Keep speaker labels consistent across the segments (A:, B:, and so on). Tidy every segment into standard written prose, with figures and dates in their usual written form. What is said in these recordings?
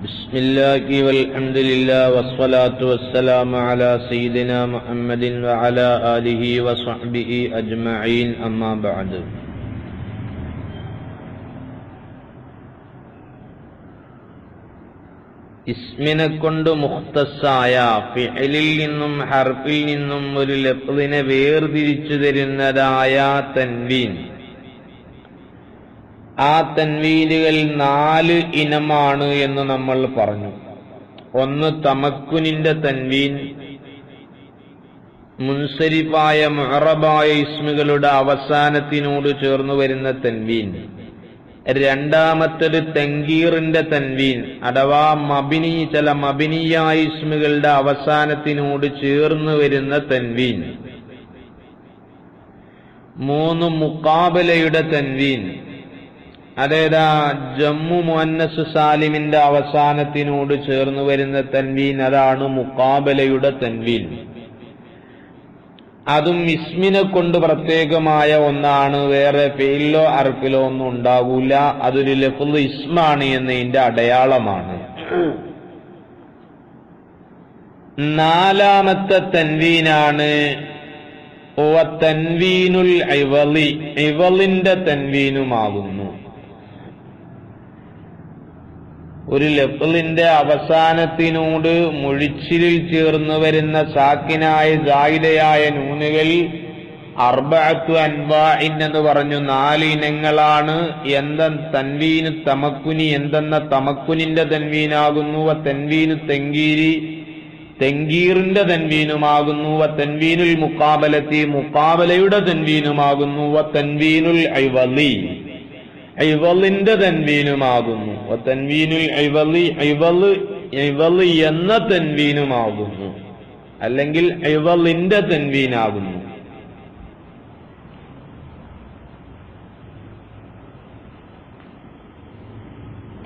A: بسم الله والحمد لله والصلاة والسلام على سيدنا محمد وعلى آله وصحبه أجمعين أما بعد ഇസ്മിനെ കൊണ്ട് മുഖ്തസായ ഫിഅലിൽ നിന്നും ഹർഫിൽ നിന്നും ഒരു ലഫ്ളിനെ വേർതിരിച്ചു തരുന്നതായ തൻവീൻ. ആ തൻവീനുകൾ 4 ഇനമാണ് എന്ന് നമ്മൾ പറഞ്ഞു. ഒന്ന് തമക്കുനിന്റെ തൻവീൻ, മുൻസരിഫായ മുഅറബായ ഇസ്മുകളുടെ അവസാനത്തിനോട് ചേർന്നു വരുന്ന തൻവീൻ. രണ്ടാമത്തേത് തൻകീറിന്റെ തൻവീൻ, അഥവാ ചില മബിനിയായ ഇസ്മുകളുടെ അവസാനത്തിനോട് ചേർന്നു വരുന്ന തൻവീൻ. 3 മുഖാബലയുടെ തൻവീൻ, അതായത് ജമ്മു മുഅന്നസ് സാലിമിന്റെ അവസാനത്തിനോട് ചേർന്നു വരുന്ന തൻവീൻ, അതാണ് മുഖാബലയുടെ തൻവീൻ. അതും ഇസ്മിനെ കൊണ്ട് പ്രത്യേകമായ ഒന്നാണ്, വേറെ ഫെയിലോ അർഫിലോ ഒന്നും ഉണ്ടാകൂല. അതൊരു ലഫ്ള് ഇസ്മാണ് എന്നതിന്റെ അടയാളമാണ്. 4-മത്തെ തൻവീനാണ് തൻവീനുൽ ഇവളി, ഇവളിന്റെ തൻവീനുമാകുന്നു. ഒരു ലഫ്ളിന്റെ അവസാനത്തിനോട് മുഴിച്ചിലിൽ ചേർന്നു വരുന്ന സാക്കിനായ സായിദയായ നൂനുകൾ അർബഅത്തു അൻവാഇൻ എന്ന് പറഞ്ഞു 4 ഇനങ്ങളാണ്. തൻവീനു തമക്കുനി എന്തെന്ന തമക്കുനിന്റെ തൻവീനാകുന്നു. തൻവീനു തെങ്കീരി തെങ്കീറിന്റെ തൻവീനുമാകുന്നു. തൻവീനുൽ മുഖാബലത്തി മുഖാബലയുടെ തൻവീനുമാകുന്നു. തൻവീനുൽ ഇവളി ഇവളിന്റെ തൻവീനുമാകുന്നു. തൻവീനുൽ ഇവളി ഇവള് എന്ന തൻവീനുമാകുന്നു, അല്ലെങ്കിൽ ഇവളിന്റെ തൻവീനാകുന്നു.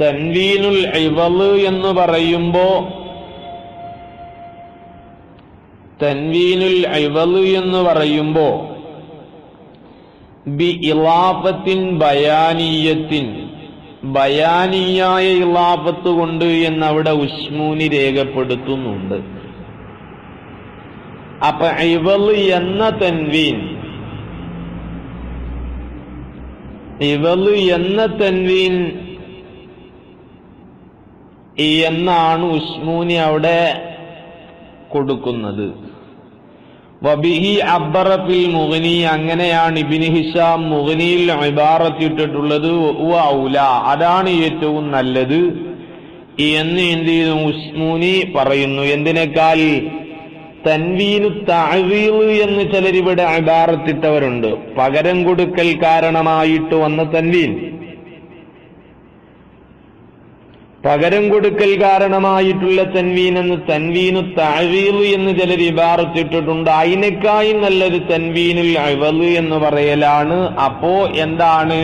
A: തൻവീനുൽ ഇവള് എന്ന് പറയുമ്പോ ബി ഇളാഫത്തിൻ ബയാനിയത്തിൻ, ബയാനിയായ ഇളാഫത്ത് കൊണ്ട് എന്നവിടെ ഉസ്മൂനി രേഖപ്പെടുത്തുന്നുണ്ട്. അപ്പൊ ഇവള് എന്ന തൻവീൻ, ഇവള് എന്ന തൻവീൻ എന്നാണ് ഉസ്മൂനി അവിടെ കൊടുക്കുന്നത്. വബിഹി അബ്ബറ ഫിൽ മുഗ്നി, അങ്ങനെയാണ് ഇബ്നു ഹിശാം മുഗ്നിയിൽ ഇബാറത്തിട്ടിട്ടുള്ളത്. ഔല, അതാണ് ഏറ്റവും നല്ലത് എന്ന് എന്ത് ചെയ്തു ഉസ്മൂനി പറയുന്നു. എന്തിനേക്കാൾ തൻവീനു തഅ്വീൽ എന്ന് ചിലരിവിടെ ഇബാറത്തിട്ടവരുണ്ട്. പകരം കൊടുക്കൽ കാരണമായിട്ട് വന്ന തൻവീൻ, പകരം കൊടുക്കൽ കാരണമായിട്ടുള്ള തൻവീൻ എന്ന് തൻവീനു തഅ്വീൽ എന്ന് ചിലർ ഇബാറത്തിട്ടിട്ടുണ്ട്. അതിനേക്കായി നല്ലൊരു തൻവീനുൽ ഇവള് എന്ന് പറയലാണ്. അപ്പോ എന്താണ്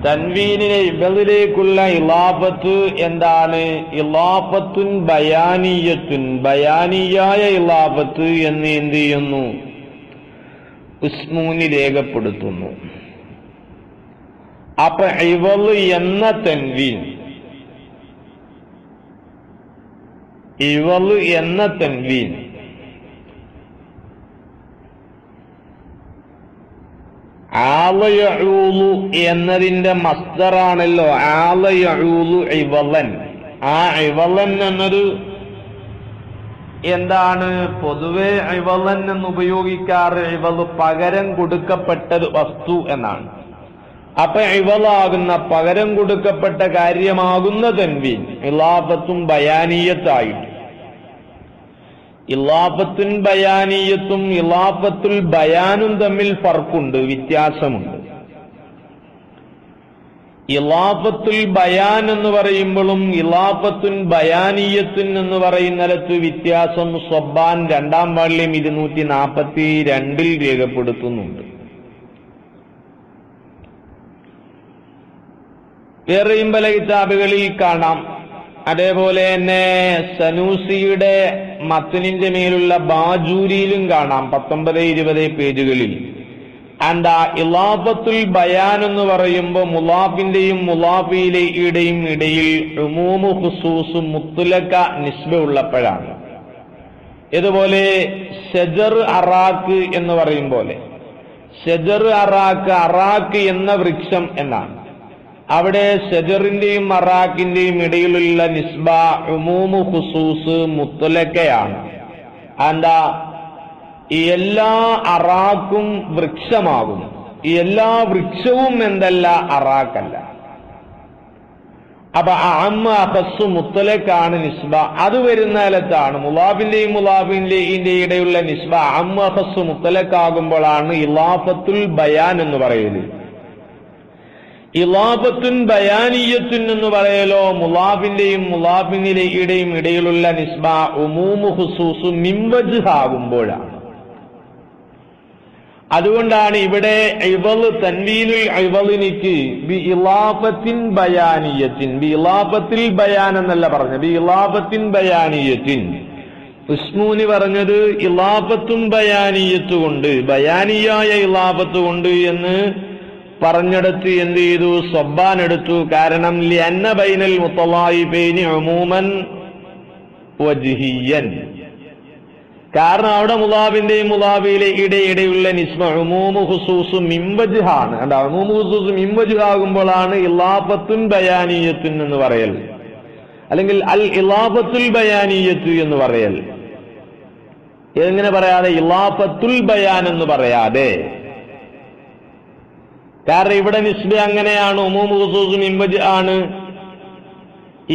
A: തൻവീനിനെ ഇവളിലേക്കുള്ള ഇളാഫത്ത്? എന്താണ് ഇളാഫത്തുൻ ബയാനിയത്തുൻ, ബയാനിയായ ഇളാഫത്ത് എന്ന് എന്ത് ചെയ്യുന്നു ഉസ്മൂനി രേഖപ്പെടുത്തുന്നു. അപ്പൊ ഇവള് എന്ന തൻവീൻ, ഇവള് എന്ന തൻവീൻ ആലയഊലു എന്നതിന്റെ മസ്ദറാണല്ലോ ആലയഊലു ഇവളൻ. ആ ഇവളൻ എന്നൊരു എന്താണ് പൊതുവെ ഇവളൻ എന്ന് ഉപയോഗിക്കാറ് ഇവള് പകരം കൊടുക്കപ്പെട്ട വസ്തു എന്നാണ്. അപ്പൊ ഇവളാകുന്ന പകരം കൊടുക്കപ്പെട്ട കാര്യമാകുന്ന തൻവീൻ ഇളാഫത്തും ബയാനിയത്തായിട്ട്. ഇളാഫത്തുൻ ബയാനിയത്തും ഇളാഫത്തുൽ ബയാനും തമ്മിൽ ഫർക്കുണ്ട്, വ്യത്യാസമുണ്ട്. ഇളാഫത്തുൽ ബയാൻ എന്ന് പറയുമ്പോഴും ഇളാഫത്തുൻ ബയാനിയത്തുൻ എന്ന് പറയുന്നിടത്ത് വ്യത്യാസം സ്വബ്ബാൻ 2-ാം വാള്യം 242 രേഖപ്പെടുത്തുന്നുണ്ട്. വേറെയും പല കിതാബുകളിൽ കാണാം. അതേപോലെ തന്നെ സനൂസിയുടെ മത്നിന്റെ മേലുള്ള ബാജൂരിയിലും കാണാം 19-20 പേജുകളിൽ. ഇളാഫത്തുൽ ബയാൻ എന്ന് പറയുമ്പോൾ മുളാഫിന്റെയും മുളാഫിയിലെയും ഇടയിൽ ഉമൂമു ഖുസൂസ് മുത്ലക നിസ്ബ ഉള്ളപ്പോഴാണ്. ഇതുപോലെ ഷജർ അറാഖ് എന്ന് പറയും പോലെ ഷജർ അറാഖ് എന്ന വൃക്ഷം എന്നാണ്. അവിടെ ഷജറിന്റെയും അറാഖിന്റെയും ഇടയിലുള്ള നിസ്ബ ഉമൂമു ഖുസൂസ് മുത്ലക്കയാണ്. ഈ എല്ലാ അറാഖും വൃക്ഷമാകും. ഈ എല്ലാ വൃക്ഷവും എന്തല്ല, അറാഖല്ല. അപ്പൊ അഅമ്മ അഖസ്സു മുത്ലക്കാണ് നിസ്ബ. അത് വരുന്ന കാലത്താണ് മുളാഫിന്റെയും മുളാഫിന്റെയും ഇടയിലുള്ള നിസ്ബ അഅമ്മ അഖസ്സു മുത്ലക്കാകുമ്പോഴാണ് ഇളാഫത്തുൽ ബയാൻ എന്ന് പറയുന്നത്. ഇളാഫത്തുൻ ബയാനിയത്തുൻ എന്ന് പറയലോ മുളാഫിന്റെയും മുളാഫിന്റെയും ഇടയിലുള്ള നിസ്ബ ഉമൂമു ഖുസൂസ് മിൻ വജ്ഹ് ആകുമ്പോഴാണ്. അതുകൊണ്ടാണ് ഇവിടെ ഇവള് തൻവീനുൽ ഇവളിനിക്ക് ബി ഇളാഫത്തിൻ ബയാനിയത്തിൻ, ബി ഇളാഫത്തിൽ ബയാൻ എന്നല്ല പറഞ്ഞത്, ബി ഇളാഫത്തിൻ ബയാനിയത്തിൻ. ഉസ്മൂനി പറഞ്ഞത് ഇളാഫത്തും ബയാനിയത്ത് കൊണ്ട്, ബയാനിയായ ഇളാഫത്ത് കൊണ്ട് എന്ന് പറഞ്ഞെടുത്ത് എന്ത് ചെയ്തു, സബ്ബാൻ എടുത്തു. കാരണം ലിഅന്ന ബൈനൽ മുത്തളായിബൈനി ഉമൂമൻ വജ്ഹിയൻ, കാരണം അവിടെ മുളാഫിന്റെയും മുളാഫിയിലെ ഇടയുള്ള നിസ്ബ ഉമൂമു ഖുസൂസ് മിൻ വജ്ഹാണ്. ഉമൂമു ഖുസൂസ് മിൻ വജ്ഹ് ആകുമ്പോഴാണ് ഇളാഫത്തുൻ ബയാനിയത്തുൻ എന്ന് പറയൽ, അല്ലെങ്കിൽ അൽ ഇളാഫത്തുൽ ബയാനിയത്ത് എന്ന് പറയൽ. എങ്ങനെ പറയാതെ ഇളാഫത്തുൽ ബയാൻ എന്ന് പറയാതെ? കാരണം ഇവിടെ നിസ്ബ അങ്ങനെയാണ്, ഉമൂമു ഖുസൂസ് മിൻ വജ്ഹ് ആണ്.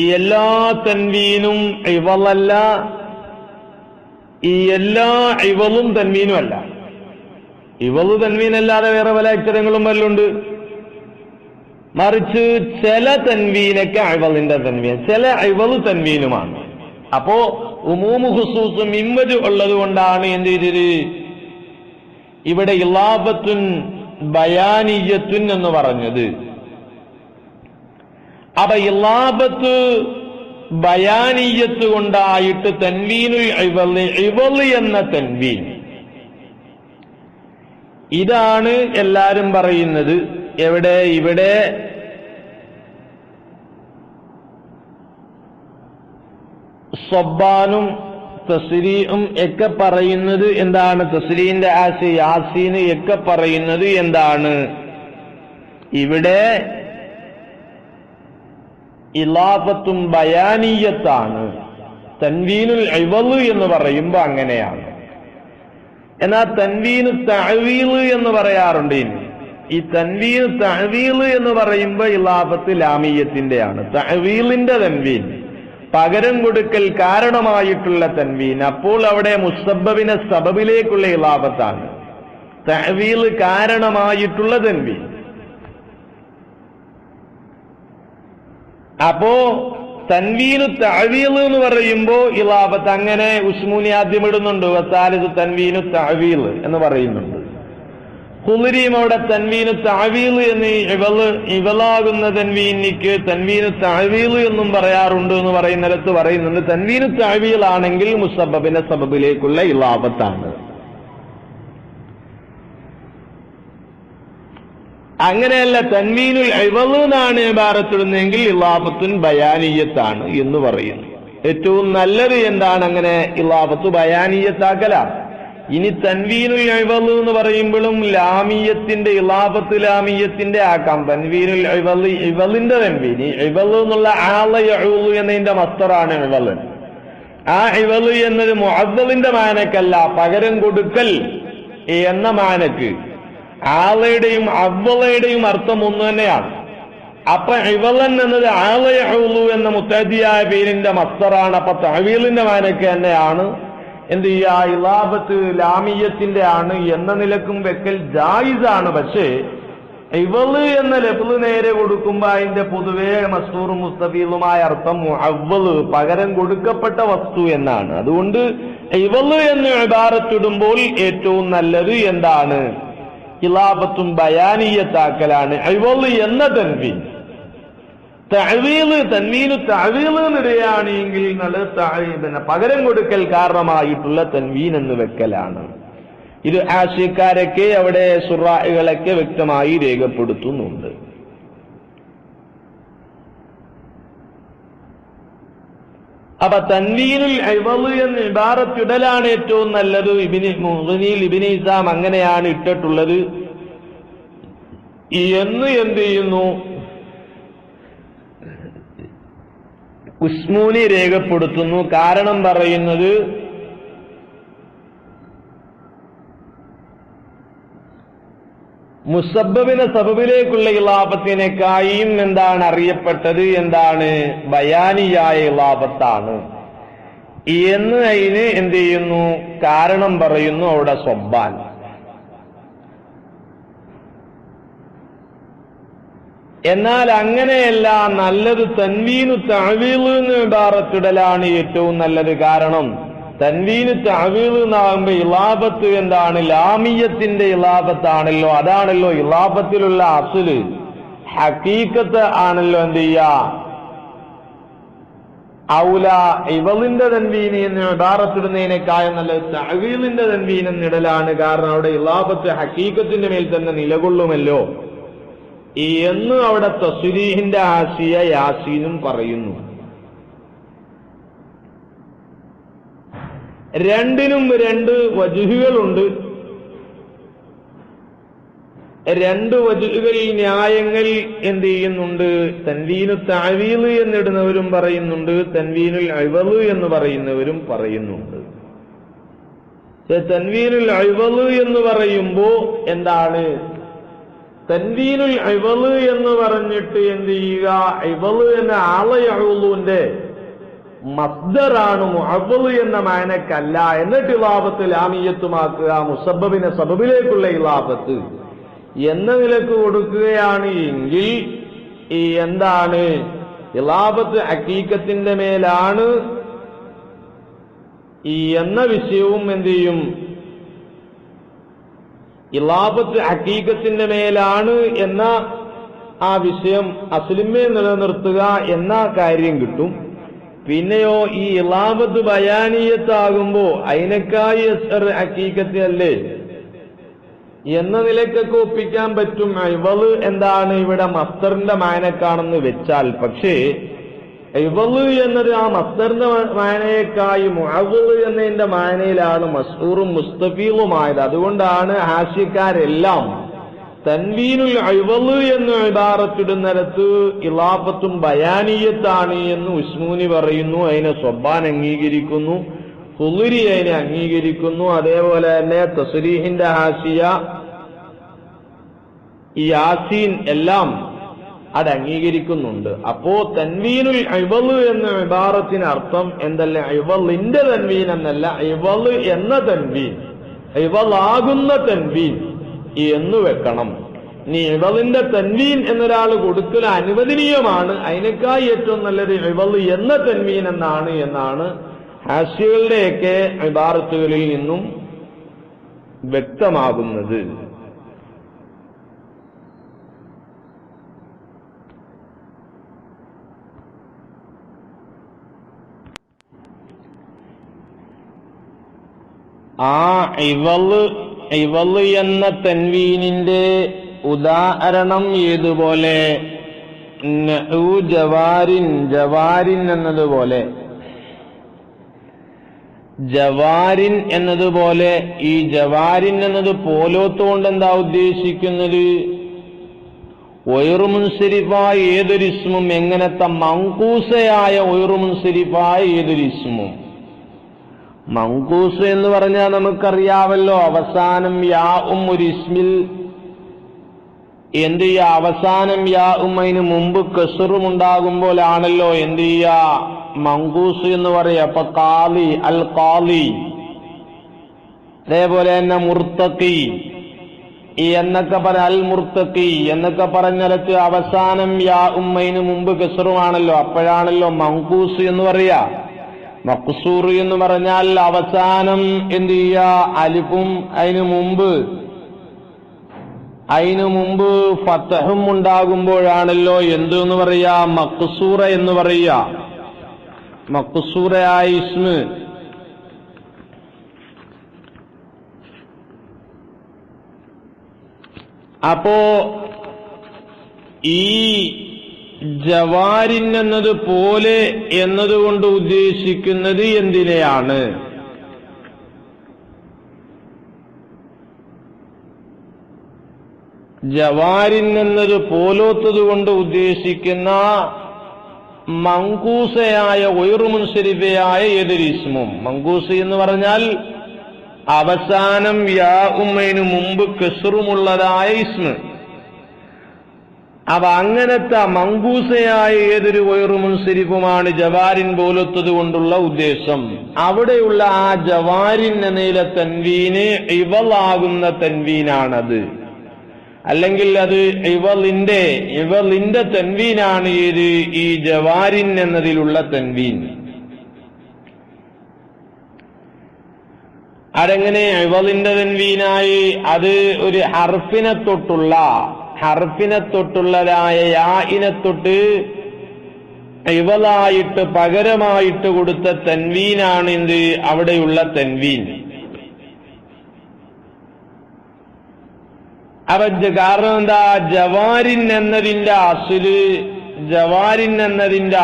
A: ഈ എല്ലാ തൻവീനും ഇവളല്ല, ഈ എല്ലാ ഇവളും തൻവീനും അല്ല. ഇവള് തൻവീനല്ലാതെ വേറെ പല അക്ഷരങ്ങളും വല്ലുണ്ട്. മറിച്ച് ചില തൻവീനൊക്കെ ഇവളിന്റെ തൻവീൻ, ചില ഇവള് തൻവീനുമാണ്. അപ്പോ ഉമൂമു ഖുസൂസ് മിൻ വജ്ഹ് ഉള്ളത് കൊണ്ടാണ് എന്ത് ചെയ്തത്, ഇവിടെ ഇളാഫത്തുൻ ബയാനിയത്തുൻ എന്ന് പറഞ്ഞത്. അപ്പൊ ഇളാഫത്ത് ബയാനിയത്ത് കൊണ്ടായിട്ട് തൻവീനുൽ ഇവള് എന്ന തൻവീൻ, ഇതാണ് എല്ലാരും പറയുന്നത്. എവിടെ? ഇവിടെ സബ്ബാനും തസ്രീഉം ഒക്കെ പറയുന്നത് എന്താണ്? തസ്രീന്റെ യാസീന് ഒക്കെ പറയുന്നത് എന്താണ്? ഇവിടെ ഇളാഫത്തും ബയാനിയത്താണ്. തൻവീനുൽ ഇവള് എന്ന് പറയുമ്പോ അങ്ങനെയാണ്. എന്നാൽ തൻവീനു തഅവീൽ എന്ന് പറയാറുണ്ട്. ഈ തൻവീനു തഅവീൽ എന്ന് പറയുമ്പോ ഇളാഫത്ത് ലാമിയത്തിന്റെയാണ്. തഅവീലിന്റെ തൻവീൻ, പകരം കൊടുക്കൽ കാരണമായിട്ടുള്ള തൻവീൻ, അപ്പോൾ അവിടെ മുസബ്ബബിനെ സബബിലേക്കുള്ള ഇളാഫത്താണ്. തഅവീൽ കാരണമായിട്ടുള്ള തൻവീൻ. അപ്പോ തൻവീനു തഅവീൽ എന്ന് പറയുമ്പോ ഇളാഫത്ത് അങ്ങനെ ഉസ്മൂനി ആദ്യം ഇടുന്നുണ്ട്. വസാലിദ് തൻവീനു തഅവീൽ എന്ന് പറയുന്നുണ്ട്. ഖുലരിയും അവിടെ തൻവീനു തഅവീൽ എന്ന് ഇവളാകുന്ന തൻവീനിക്ക് തൻവീനു തഅവീൽ എന്നും പറയാറുണ്ട് എന്ന് പറയുന്നിടത്ത് പറയുന്നുണ്ട്. തൻവീനു തഅവീൽ ആണെങ്കിൽ മുസബ്ബബിന്റെ സബബിലേക്കുള്ള ഇളാഫത്താണ്. അങ്ങനെയല്ല, തൻവീനുൽ ഇവള് എന്നാണ് ഇബാറത്തിടുന്നതെങ്കിൽ ഇളാഫത്തുൻ ബയാനിയത്താണ് എന്ന് പറയുന്നു. ഏറ്റവും നല്ലത് എന്താണ്? അങ്ങനെ ഇളാഫത്ത് ബയാനിയത്താക്കലാണ്. ഇനി തൻവീനുൽ ഇവള് എന്ന് പറയുമ്പോഴും ലാമിയത്തിന്റെ ഇളാഫത്ത് ലാമിയത്തിന്റെ ആക്കാം. തൻവീനുൽ ഇവള്, ഇവളിന്റെ തൻവീൻ, ഇവള് എന്നുള്ള ആള യഊലു എന്നതിന്റെ മസ്തറാണ് ഇവള്. ആ ഇവള് എന്നത് മുഅദ്ദലിന്റെ മാനക്കല്ല, പകരം കൊടുക്കൽ എന്ന മാനക്ക്. ആളയുടെയും അവളയുടെയും അർത്ഥം ഒന്ന് തന്നെയാണ്. അപ്പൊ ഇവളൻ എന്നത് ആള യഊലു എന്ന മുത്തഅദ്ദിയായ പേരിന്റെ മസ്തറാണ്. അപ്പൊ തഅവീലിന്റെ മാനക്ക് തന്നെയാണ് എന്ത് ചെയ്യാ, ഇളാഫത്ത് ലാമിയത്തിന്റെ ആണ് എന്ന നിലക്കും വെക്കൽ ജായിസാണ്. പക്ഷേ ഇവള് എന്ന ലഫ്ള് നേരെ കൊടുക്കുമ്പോ അതിന്റെ പൊതുവേ മസ്തൂറും മുസ്തഫീലുമായ അർത്ഥം മുഅവ്വല്, പകരം കൊടുക്കപ്പെട്ട വസ്തു എന്നാണ്. അതുകൊണ്ട് ഇവള് എന്ന് ഇബാറത്തിടുമ്പോൾ ഏറ്റവും നല്ലത് എന്താണ്? ഇളാഫത്തും ബയാനിയത്താക്കലാണ്. ഇവള് എന്ന തൻവീൻ. തഅവീൽ, തൻവീനു തഅവീൽ എന്നിടുകയാണെങ്കിൽ പകരം കൊടുക്കൽ കാരണമായിട്ടുള്ള തൻവീൻ എന്ന് വെക്കലാണ്. ഇത് ആശയക്കാരൊക്കെ അവിടെ സുറായികളൊക്കെ വ്യക്തമായി രേഖപ്പെടുത്തുന്നുണ്ട്. അപ്പൊ തൻവീനുൽ ഇവള് എന്ന ഇബാറത്തിടലാണ് ഏറ്റവും നല്ലത്. ഇബ്നു ഹിസാം അങ്ങനെയാണ് ഇട്ടിട്ടുള്ളത് എന്ന് എന്ത് ചെയ്യുന്നു ഉസ്മൂനി രേഖപ്പെടുത്തുന്നു. കാരണം പറയുന്നത് മുസബ്ബബിനെ സബബിലേക്കുള്ള ഇളാഫത്തിനേക്കായും എന്താണ് അറിയപ്പെട്ടത്, എന്താണ് ബയാനിയായ ഇളാഫത്താണ് എന്ന് അതിന് എന്ത് ചെയ്യുന്നു കാരണം പറയുന്നു അവിടെ സ്വബ്ബാൻ. എന്നാൽ അങ്ങനെയല്ല, നല്ലത് തൻവീനു തഅ്വീൽ എന്ന് ഇബാറത്തിടലാണ് ഏറ്റവും നല്ലത്. കാരണം തൻവീനു തഅ്വീൽ എന്നാകുമ്പോ ഇളാഫത്ത് എന്താണ് ലാമിയത്തിന്റെ ഇളാഫത്താണല്ലോ, അതാണല്ലോ ഇളാഫത്തിലുള്ള അസ്ല്, ഹഖീഖത്ത് ആണല്ലോ എന്ത് ചെയ്യാ ഔല ഇവളിന്റെ തൻവീൻ എന്ന് ഇബാറത്തിടുന്നതിനേക്കാളും നല്ലത് തഅ്വീലിന്റെ തൻവീൻ എന്നിടലാണ്. കാരണം അവിടെ ഇളാഫത്ത് ഹഖീഖത്തിന്റെ മേൽ തന്നെ നിലകൊള്ളുമല്ലോ എന്ന് അവിടെ തസ്രീഹിന്റെ ആസിയ യാസീനും പറയുന്നു. രണ്ടിനും രണ്ട് വജുഹുകളുണ്ട്. രണ്ട് വജുഹുകളിൽ ന്യായങ്ങൾ എന്ത് ചെയ്യുന്നുണ്ട്, തൻവീനു തഅ്വീൽ എന്നിടുന്നവരും പറയുന്നുണ്ട്, തൻവീനുൽ ഇവള് എന്ന് പറയുന്നവരും പറയുന്നുണ്ട്. തൻവീനുൽ ഇവള് എന്ന് പറയുമ്പോ എന്താണ്, തൻവീനുൽ ഇവള് എന്ന് പറഞ്ഞിട്ട് എന്ത് ചെയ്യുക, ഇവള് എന്ന ആളയഉലുവിന്റെ മസ്ദറാണ്, മുഅവ്വല് എന്ന മാനക്കല്ല. എന്നിട്ട് ഇളാഫത്ത് ലാമിയത്തുമാക്കുക, മുസബ്ബബിനെ സബബിലേക്കുള്ള ഇളാഫത്ത് എന്ന നിലക്ക് കൊടുക്കുകയാണ് എങ്കിൽ ഈ എന്താണ് ഇളാഫത്ത് ഹഖീഖത്തിന്റെ മേലാണ് ഈ എന്ന വിഷയവും എന്ത് ചെയ്യും, ഇളാഫത്ത് ഹഖീഖത്തിന്റെ മേലാണ് എന്ന ആ വിഷയം അസ്ലിമെ നിലനിർത്തുക എന്ന കാര്യം കിട്ടും. പിന്നെയോ ഈ ഇളാഫത്ത് ബയാനിയത്താകുമ്പോ അതിനേക്കായി ഹഖീഖത്ത് അല്ലേ എന്ന നിലക്കൊക്കെ ഒപ്പിക്കാൻ പറ്റും. ഇവള് എന്താണ് ഇവിടെ മസ്തറിന്റെ മാനക്കാണെന്ന് വെച്ചാൽ, പക്ഷേ ഇവള് എന്നത് ആ മസ്തറിന്റെ മാനയേക്കായി മുഅവ്വല് എന്നതിന്റെ മാനയിലാണ് മസ്ഹൂറും മുസ്തഫീലുമായത്. അതുകൊണ്ടാണ് ഹാസ്യക്കാരെല്ലാം തൻവീനുൽ ഇവള് എന്ന് ഇബാറത്തിടുന്നിടത്ത് ഇളാഫത്തും ബയാനിയത്താണ് എന്ന് ഉസ്മൂനി പറയുന്നു. അതിനെ സ്വബ്ബാൻ അംഗീകരിക്കുന്നു, ഖുദരി അതിനെ അംഗീകരിക്കുന്നു. അതേപോലെ തന്നെ തസ്രീഹിന്റെ ഹാസിയ, ഈ യാസീൻ എല്ലാം അത് അംഗീകരിക്കുന്നുണ്ട്. അപ്പോ തൻവീനുൽ ഇവള് എന്ന ഇബാറത്തിന് അർത്ഥം എന്തല്ല, ഇവളിന്റെ തൻവീൻ എന്നല്ല, ഇവള് എന്ന തൻവീൻ, ഇവളാകുന്ന തൻവീൻ എന്ന് വെക്കണം. ഇനി ഇവളിന്റെ തൻവീൻ എന്നൊരാൾ കൊടുക്കൽ അനുവദനീയമാണ്, അതിനേക്കായി ഏറ്റവും നല്ലത് ഇവള് എന്ന തൻവീൻ എന്നാണ് ഹാസ്യകളുടെയൊക്കെ ഇബാറത്തുകളിൽ നിന്നും വ്യക്തമാകുന്നത്. ആ ഇവള് എന്ന തൻവീനിന്റെ ഉദാഹരണം ഏതുപോലെ, ജവാരിൻ എന്നതുപോലെ, ജവാരിൻ എന്നതുപോലെ. ഈ ജവാരിൻ എന്നത് പോലോത്തുകൊണ്ട് എന്താ ഉദ്ദേശിക്കുന്നത്, ഒയറുമുൻസരിഫായ ഏതൊരു ഇസ്മും, എങ്ങനത്തെ മങ്കൂസയായ ഒയറുമുൻസരിഫായ ഏതൊരു ഇസ്മും. മങ്കൂസ് എന്ന് പറഞ്ഞാൽ നമുക്കറിയാവല്ലോ, അവസാനം യാഉം ഒരു ഇസ്മിൽ എന്ത് ചെയ്യുക, അവസാനം യാഉം അതിന് മുമ്പ് കസ്റും ഉണ്ടാകുമ്പോഴാണല്ലോ എന്ത് ചെയ്യുക മങ്കൂസ് എന്ന് പറയാ. അപ്പൊ ഖാലി, അൽ ഖാലി, അതേപോലെ തന്നെ മുർത്തഖി എന്നൊക്കെ പറഞ്ഞ അൽ മുർത്തഖി എന്നൊക്കെ പറഞ്ഞിടത്ത് അവസാനം യാഉം അതിന് മുമ്പ് കസ്റുമാണല്ലോ, അപ്പോഴാണല്ലോ മങ്കൂസ് എന്ന് പറയാ. മഖ്സൂർ എന്ന് പറഞ്ഞാൽ അവസാനം എന്ത് ചെയ്യുക, അലിഫും അതിനു മുമ്പ് ഫതഹും ഉണ്ടാകുമ്പോഴാണല്ലോ എന്തെന്ന് പറയാ, മഖ്സൂറ എന്ന് പറയാ. മഖ്സൂറയായ ഇസ്മ് അപ്പോ ഈ ജവാരിൻ എന്നത് പോലെ എന്നതുകൊണ്ട് ഉദ്ദേശിക്കുന്നത് എന്തിനെയാണ്? ജവാരിൻ എന്നത് പോലോത്തത് കൊണ്ട് ഉദ്ദേശിക്കുന്ന മങ്കൂസയായ ഒയറുമുൻസരിഫയായ ഏതൊരു ഇസ്മും, മങ്കൂസ എന്ന് പറഞ്ഞാൽ അവസാനം യാ ഉമ്മയിന് മുമ്പ് കസ്റുമുള്ളതായ ഇസ്മ്. അപ്പൊ അങ്ങനത്തെ മങ്കൂസയായ ഏതൊരു ഒയറുമുൻസരിഫുമാണ് ജവാരിൻ പോലത്തത് കൊണ്ടുള്ള ഉദ്ദേശം. അവിടെയുള്ള ആ ജവാരിൻ എന്നതിലെ തൻവീന് ഇവളാകുന്ന തൻവീനാണത്, അല്ലെങ്കിൽ അത് ഇവളിന്റെ തൻവീനാണ് ഏത്? ഈ ജവാരിൻ എന്നതിലുള്ള തൻവീൻ. അതെങ്ങനെ ഇവളിന്റെ തൻവീനായി? അത് ഒരു ഹർഫിനെ തൊട്ടുള്ളതായ യാഇനെ തൊട്ട് ഇവളായിട്ട് പകരമായിട്ട് കൊടുത്ത തൻവീനാണ് എന്ത്? അവിടെയുള്ള തൻവീൻ. അപ്പൊ കാരണം എന്താ? ജവാരിൻ എന്നതിന്റെ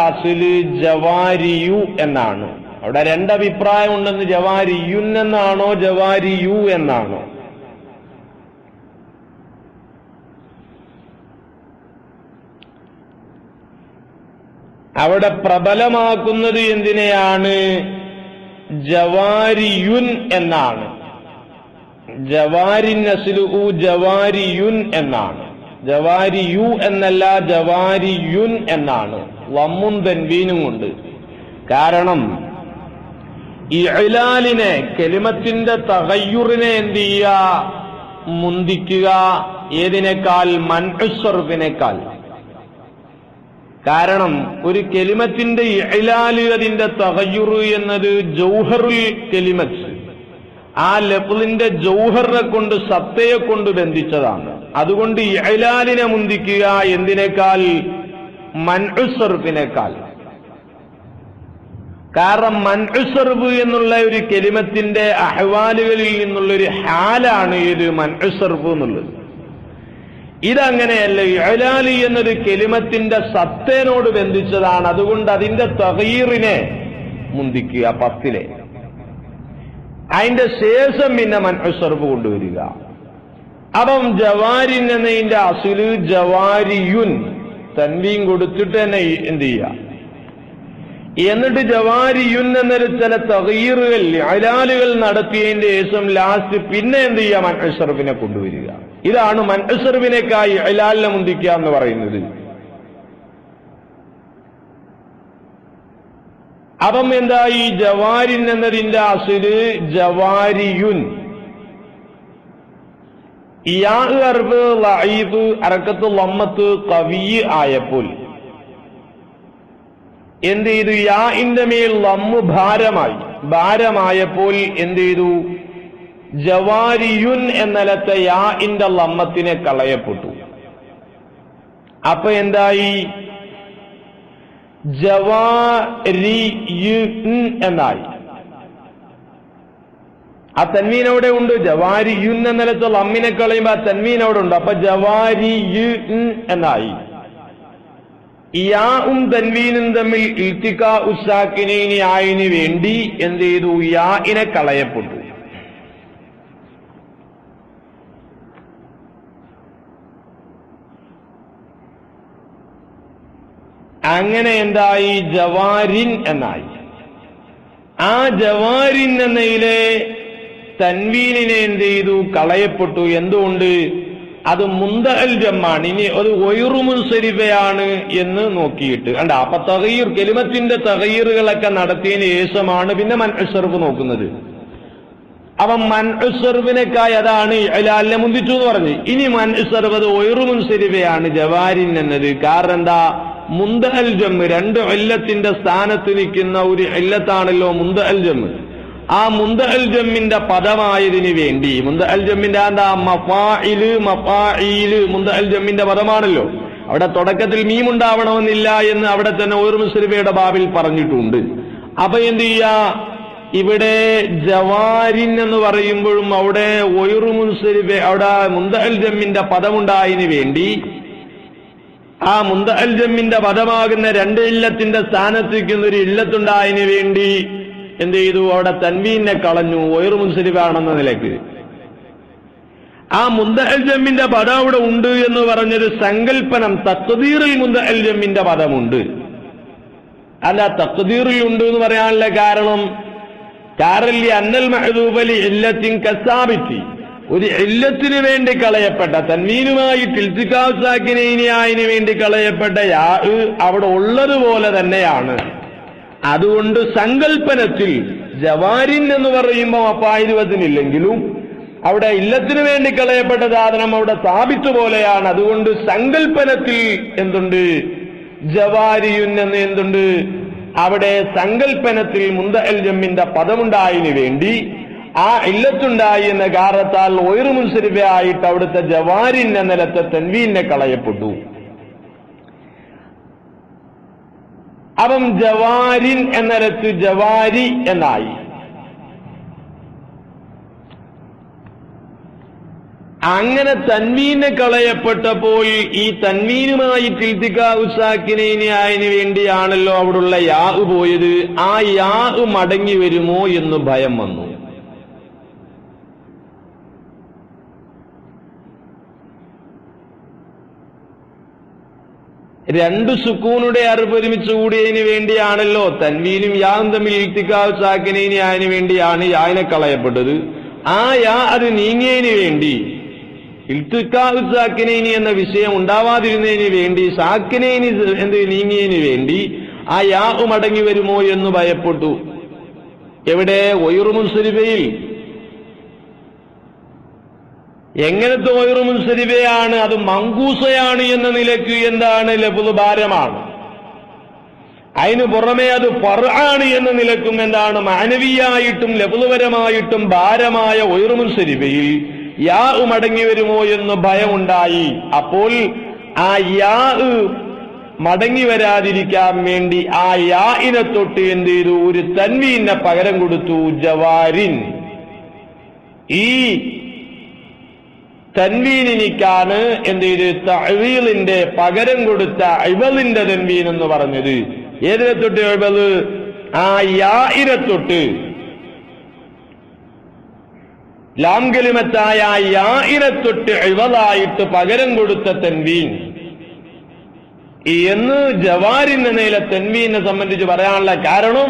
A: അസുല് ജവാരിയു എന്നാണ്. അവിടെ രണ്ടഭിപ്രായം ഉണ്ടെന്ന്, ജവാരിയുൻ എന്നാണോ ജവാരിയു എന്നാണോ? അവിടെ പ്രബലമാക്കുന്നത് എന്തിനെയാണ്? ജവാരിയുൻ എന്നാണ്. ജവാരിൻ അസ്ലുഹു ജവാരിയുൻ എന്നാണ്. ജവാരിയു എന്നല്ല, ജവാരിയുൻ എന്നാണ്. വമ്മും തൻവീനും കൊണ്ട്. കാരണം ഇഅ്ലാലിനെ, കലിമത്തിന്റെ തഗയ്യുറിനെ എന്ത് ചെയ്യുക? മുന്തിക്കുക. ഏതിനേക്കാൾ? മൻഉസ്സർഫിനേക്കാൾ. കാരണം ഒരു കലിമത്തിന്റെ ഇഅ്ലാല്, അതിന്റെ തഗയ്യുറ് എന്നത് ജൗഹറുൽ കലിമത്ത്, ആ ലഫ്ളിന്റെ ജൗഹറിനെ കൊണ്ട്, സത്തയെ കൊണ്ട് ബന്ധിച്ചതാണ്. അതുകൊണ്ട് ഇഅ്ലാലിനെ മുന്തിക്കുക. എന്തിനേക്കാൾ? മൻഉസ്സർഫിനേക്കാൾ. കാരണം മൻഉസ്സർഫ് എന്നുള്ള ഒരു കലിമത്തിന്റെ അഹ്വാലുകളിൽ നിന്നുള്ള ഒരു ഹാലാണ് ഇത് മൻഉസ്സർഫ് എന്നുള്ളത്. ഇതങ്ങനെയല്ല. ഇഅ്ലാലി എന്നൊരു കലിമത്തിന്റെ സത്തേനോട് ബന്ധിച്ചതാണ്. അതുകൊണ്ട് അതിന്റെ തഗയീറിനെ മുന്തിക്കുക, പത്തിലെ. അതിന്റെ ശേഷം പിന്നെ മൻഉസ്സർഫ് കൊണ്ടുവരിക. അപ്പം ജവാരിൻ എന്നതിന്റെ അസുല് ജവാരിയുൻ, തൻവീൻ കൊടുത്തിട്ട് തന്നെ എന്ത് ചെയ്യുക? എന്നിട്ട് ജവാരിയുൻ എന്നൊരു ചില തഗയീറുകൾ, ഇഅ്ലാലുകൾ നടത്തിയതിന്റെ ശേഷം ലാസ്റ്റ് പിന്നെ എന്ത് ചെയ്യുക? മൻഉസ്സർഫിനെ കൊണ്ടുവരിക. ഇതാണ് മൻഉസ്സർഫിനേക്കായി ഇഅ്ലാലിനെ മുന്തിക്കുക എന്ന് പറയുന്നത്. അപ്പം എന്താ? ഈ ജവാരിൻ എന്നതിന്റെ അസുല് ജവാരിയുൻ. യാ ഹർഫ് ലഈഫ് ഹർക്കത്ത് ലമ്മത്ത് ഖവി ആയപ്പോൾ എന്ത് ചെയ്തു? യാഇന്റെ മേൽ ലമ്മ് ഭാരമായപ്പോൾ എന്ത് ചെയ്തു? ജവാരിയുൻ എന്നലത്തെ യാഇന്റെ ലമ്മത്തിനെ കളയപ്പെട്ടു. അപ്പൊ എന്തായി? ജവാരിയുൻ എന്നായി. ആ തൻവീൻ അവിടെ ഉണ്ട്. ജവാരിയുൻ എന്നലത്തെ ലമ്മിനെ കളയുമ്പോ ആ തൻവീൻ അവിടെ ഉണ്ട്. അപ്പൊ ജവാരിയുൻ എന്നായി. യാഉം തൻവീനും തമ്മിൽ ഇൽത്തിഖാഉ സാക്കിനൈനി ആയിന് വേണ്ടി എന്ത് ചെയ്തു? യാഇനെ കളയപ്പെട്ടു. അങ്ങനെ എന്തായി? ജവാരിൻ എന്നായി. ആ ജവാരിൻ എന്നതിലെ തൻവീനിനെ എന്ത് ചെയ്തു? കളയപ്പെട്ടു. എന്തുകൊണ്ട്? അത് മുന്തഅൽ ജമ്മാണ്. ഇനി അത് ഗൈറു മുൻസരിഫയാണ് എന്ന് നോക്കിയിട്ട് കണ്ട. അപ്പൊ തഗയീർ, കലിമത്തിന്റെ തഗയീറുകളൊക്കെ നടത്തിയതിന് ശേഷമാണ് പിന്നെ മൻഉസ്സർഫ് നോക്കുന്നത്. അപ്പൊ മൻഉസ്സർഫിനേക്കായി അതാണ് ഇഅ്ലാലിനെ മുന്തിച്ചു എന്ന് പറഞ്ഞു. ഇനി മൻഉസ്സർഫ് അത് ഗൈറു മുൻസരിഫയാണ് ജവാരിൻ എന്നത്. കാരണം എന്താ? മുന്തഅൽ ജമ്മ്, രണ്ട് ഇല്ലത്തിന്റെ സ്ഥാനത്ത് നിൽക്കുന്ന ഒരു ഇല്ലത്താണല്ലോ മുന്തഅൽ ജമ്മ്. ആ മുന്തഅൽ ജമ്മിന്റെ പദമായതിന് വേണ്ടി, മുന്തഅൽ ജമ്മിന്റെ എന്താ? മഫാഇല് മഫാഈല് മുന്തഅൽ ജമ്മിന്റെ പദമാണല്ലോ. അവിടെ തുടക്കത്തിൽ മീമുണ്ടാവണമെന്നില്ല എന്ന് അവിടെ തന്നെ ഒരു മുസ്ലിമയുടെ ബാബിൽ പറഞ്ഞിട്ടുണ്ട്. അപ്പൊ എന്ത് ചെയ്യാ? ഇവിടെ ജവാരിൻ എന്ന് പറയുമ്പോഴും അവിടെ ഒയറു മുൻസരിഫ്, അവിടെ മുന്തഅൽ ജമ്മിന്റെ പദമുണ്ടായതിനു വേണ്ടി ആ മുന്തഅൽ ജമ്മിന്റെ പദമാകുന്ന രണ്ട് ഇല്ലത്തിന്റെ സ്ഥാനത്തേക്കുന്ന ഒരു ഇല്ലത്തുണ്ടായതിനു വേണ്ടി എന്ത് ചെയ്തു? അവിടെ തൻവീനെ കളഞ്ഞു, ഒയറു മുൻസരിഫാണെന്ന നിലയ്ക്ക്. ആ മുന്തഅൽ ജമ്മിന്റെ പദം അവിടെ ഉണ്ട് എന്ന് പറഞ്ഞൊരു സങ്കല്പനം തഖ്ദീറിൽ മുന്തഅൽ ജമ്മിന്റെ പദമുണ്ട്. അല്ല, തഖ്ദീറിൽ ഉണ്ട് എന്ന് പറയാനുള്ള കാരണം അന്നൽ മഅ്ദൂബലി ഇല്ലത്തിൻ കസാബിത്തി, ഒരു ഇല്ലത്തിന് വേണ്ടി കളയപ്പെട്ട തൻവീനുമായി ഇൽതിഖാഉ സാക്കിനൈനിന് വേണ്ടി കളയപ്പെട്ട യാ അവിടെ ഉള്ളതുപോലെ തന്നെയാണ്. അതുകൊണ്ട് സങ്കല്പനത്തിൽ ജവാരിൻ എന്ന് പറയുമ്പോൾ അപ്പായിരുവത്തിനില്ലെങ്കിലും അവിടെ ഇല്ലത്തിന് വേണ്ടി കളയപ്പെട്ട സാധനം അവിടെ സ്ഥാപിച്ചു പോലെയാണ്. അതുകൊണ്ട് സങ്കല്പനത്തിൽ എന്തുണ്ട്? ജവാരിയുൻ എന്ന് എന്തുണ്ട്? അവിടെ സങ്കല്പനത്തിൽ മുന്തഅൽ ജമ്മിന്റെ പദമുണ്ടായതിനു വേണ്ടി ആ ഇല്ലത്തുണ്ടായി എന്ന കാരണത്താൽ ഒയറു മുൻസരിഫായിട്ട് അവിടുത്തെ ജവാരിൻ എന്ന നിലത്തെ തൻവീനെ കളയപ്പെട്ടു. അപ്പം ജവാരിൻ എന്ന നിലത്ത് ജവാരി എന്നായി. അങ്ങനെ തൻവീനെ കളയപ്പെട്ടപ്പോൾ ഈ തൻവീനുമായി ഇൽതിഖാഉ സാക്കിനൈന് വേണ്ടിയാണല്ലോ അവിടുള്ള യാ പോയത്. ആ യാ മടങ്ങി വരുമോ എന്ന് ഭയം വന്നു. രണ്ട് സുക്കൂനുടെ അറിവ് ഒരുമിച്ച് കൂടിയതിന് വേണ്ടിയാണല്ലോ തൻവീനും യാവും തമ്മിൽ ഇൽതിഖാഉ സാക്കിനൈന് വേണ്ടിയാണ് യാനെ കളയപ്പെട്ടത്. ആ യാ അത് നീങ്ങിയതിന് വേണ്ടി, ഇൽതിഖാഉ സാക്കിനൈനി എന്ന വിഷയം ഉണ്ടാവാതിരുന്നതിന് വേണ്ടി, സാക്കിനൈനി നീങ്ങിയതിന് വേണ്ടി ആ യാ മടങ്ങി വരുമോ എന്ന് ഭയപ്പെട്ടു. എവിടെ? ഒയറു മുൻസരിഫയിൽ. എങ്ങനത്തെ ഒയറു മുൻസരിഫയാണ്? അത് മങ്കൂസയാണ് എന്ന നിലയ്ക്ക് എന്താണ്? ലഫ്ള് ഭാരമാണ്. അതിനു പുറമെ അത് ഫർആണ് എന്ന നിലക്കും എന്താണ്? മാനവിയായിട്ടും ലഫ്ളുപരമായിട്ടും ഭാരമായ ഒയറു മുൻസരിഫയിൽ യാ മടങ്ങി വരുമോ എന്ന് ഭയമുണ്ടായി. അപ്പോൾ ആ യാ മടങ്ങി വരാതിരിക്കാൻ വേണ്ടി ആ യാഇനെ തൊട്ട് എന്ത് ചെയ്തു? ഒരു തൻവീനെ പകരം കൊടുത്തു, ജവാരിൻ. ഈ തൻവീനിക്കാണ് എന്ത് ചെയ്ത്? തഅ്വീലിന്റെ പകരം കൊടുത്ത ഇബലിന്റെ തൻവീൻ എന്ന് പറഞ്ഞത്. ഏതിനെ തൊട്ട് ഇബല്? ആ യാഇനെ തൊട്ട്, ലാം കലിമത്തായ യാഇനെ തൊട്ട് ഇവളായിട്ട് പകരം കൊടുത്ത തൻവീൻ എന്ന് ജവാരിൻ എന്നതിലെ തൻവീനെ സംബന്ധിച്ച് പറയാനുള്ള കാരണം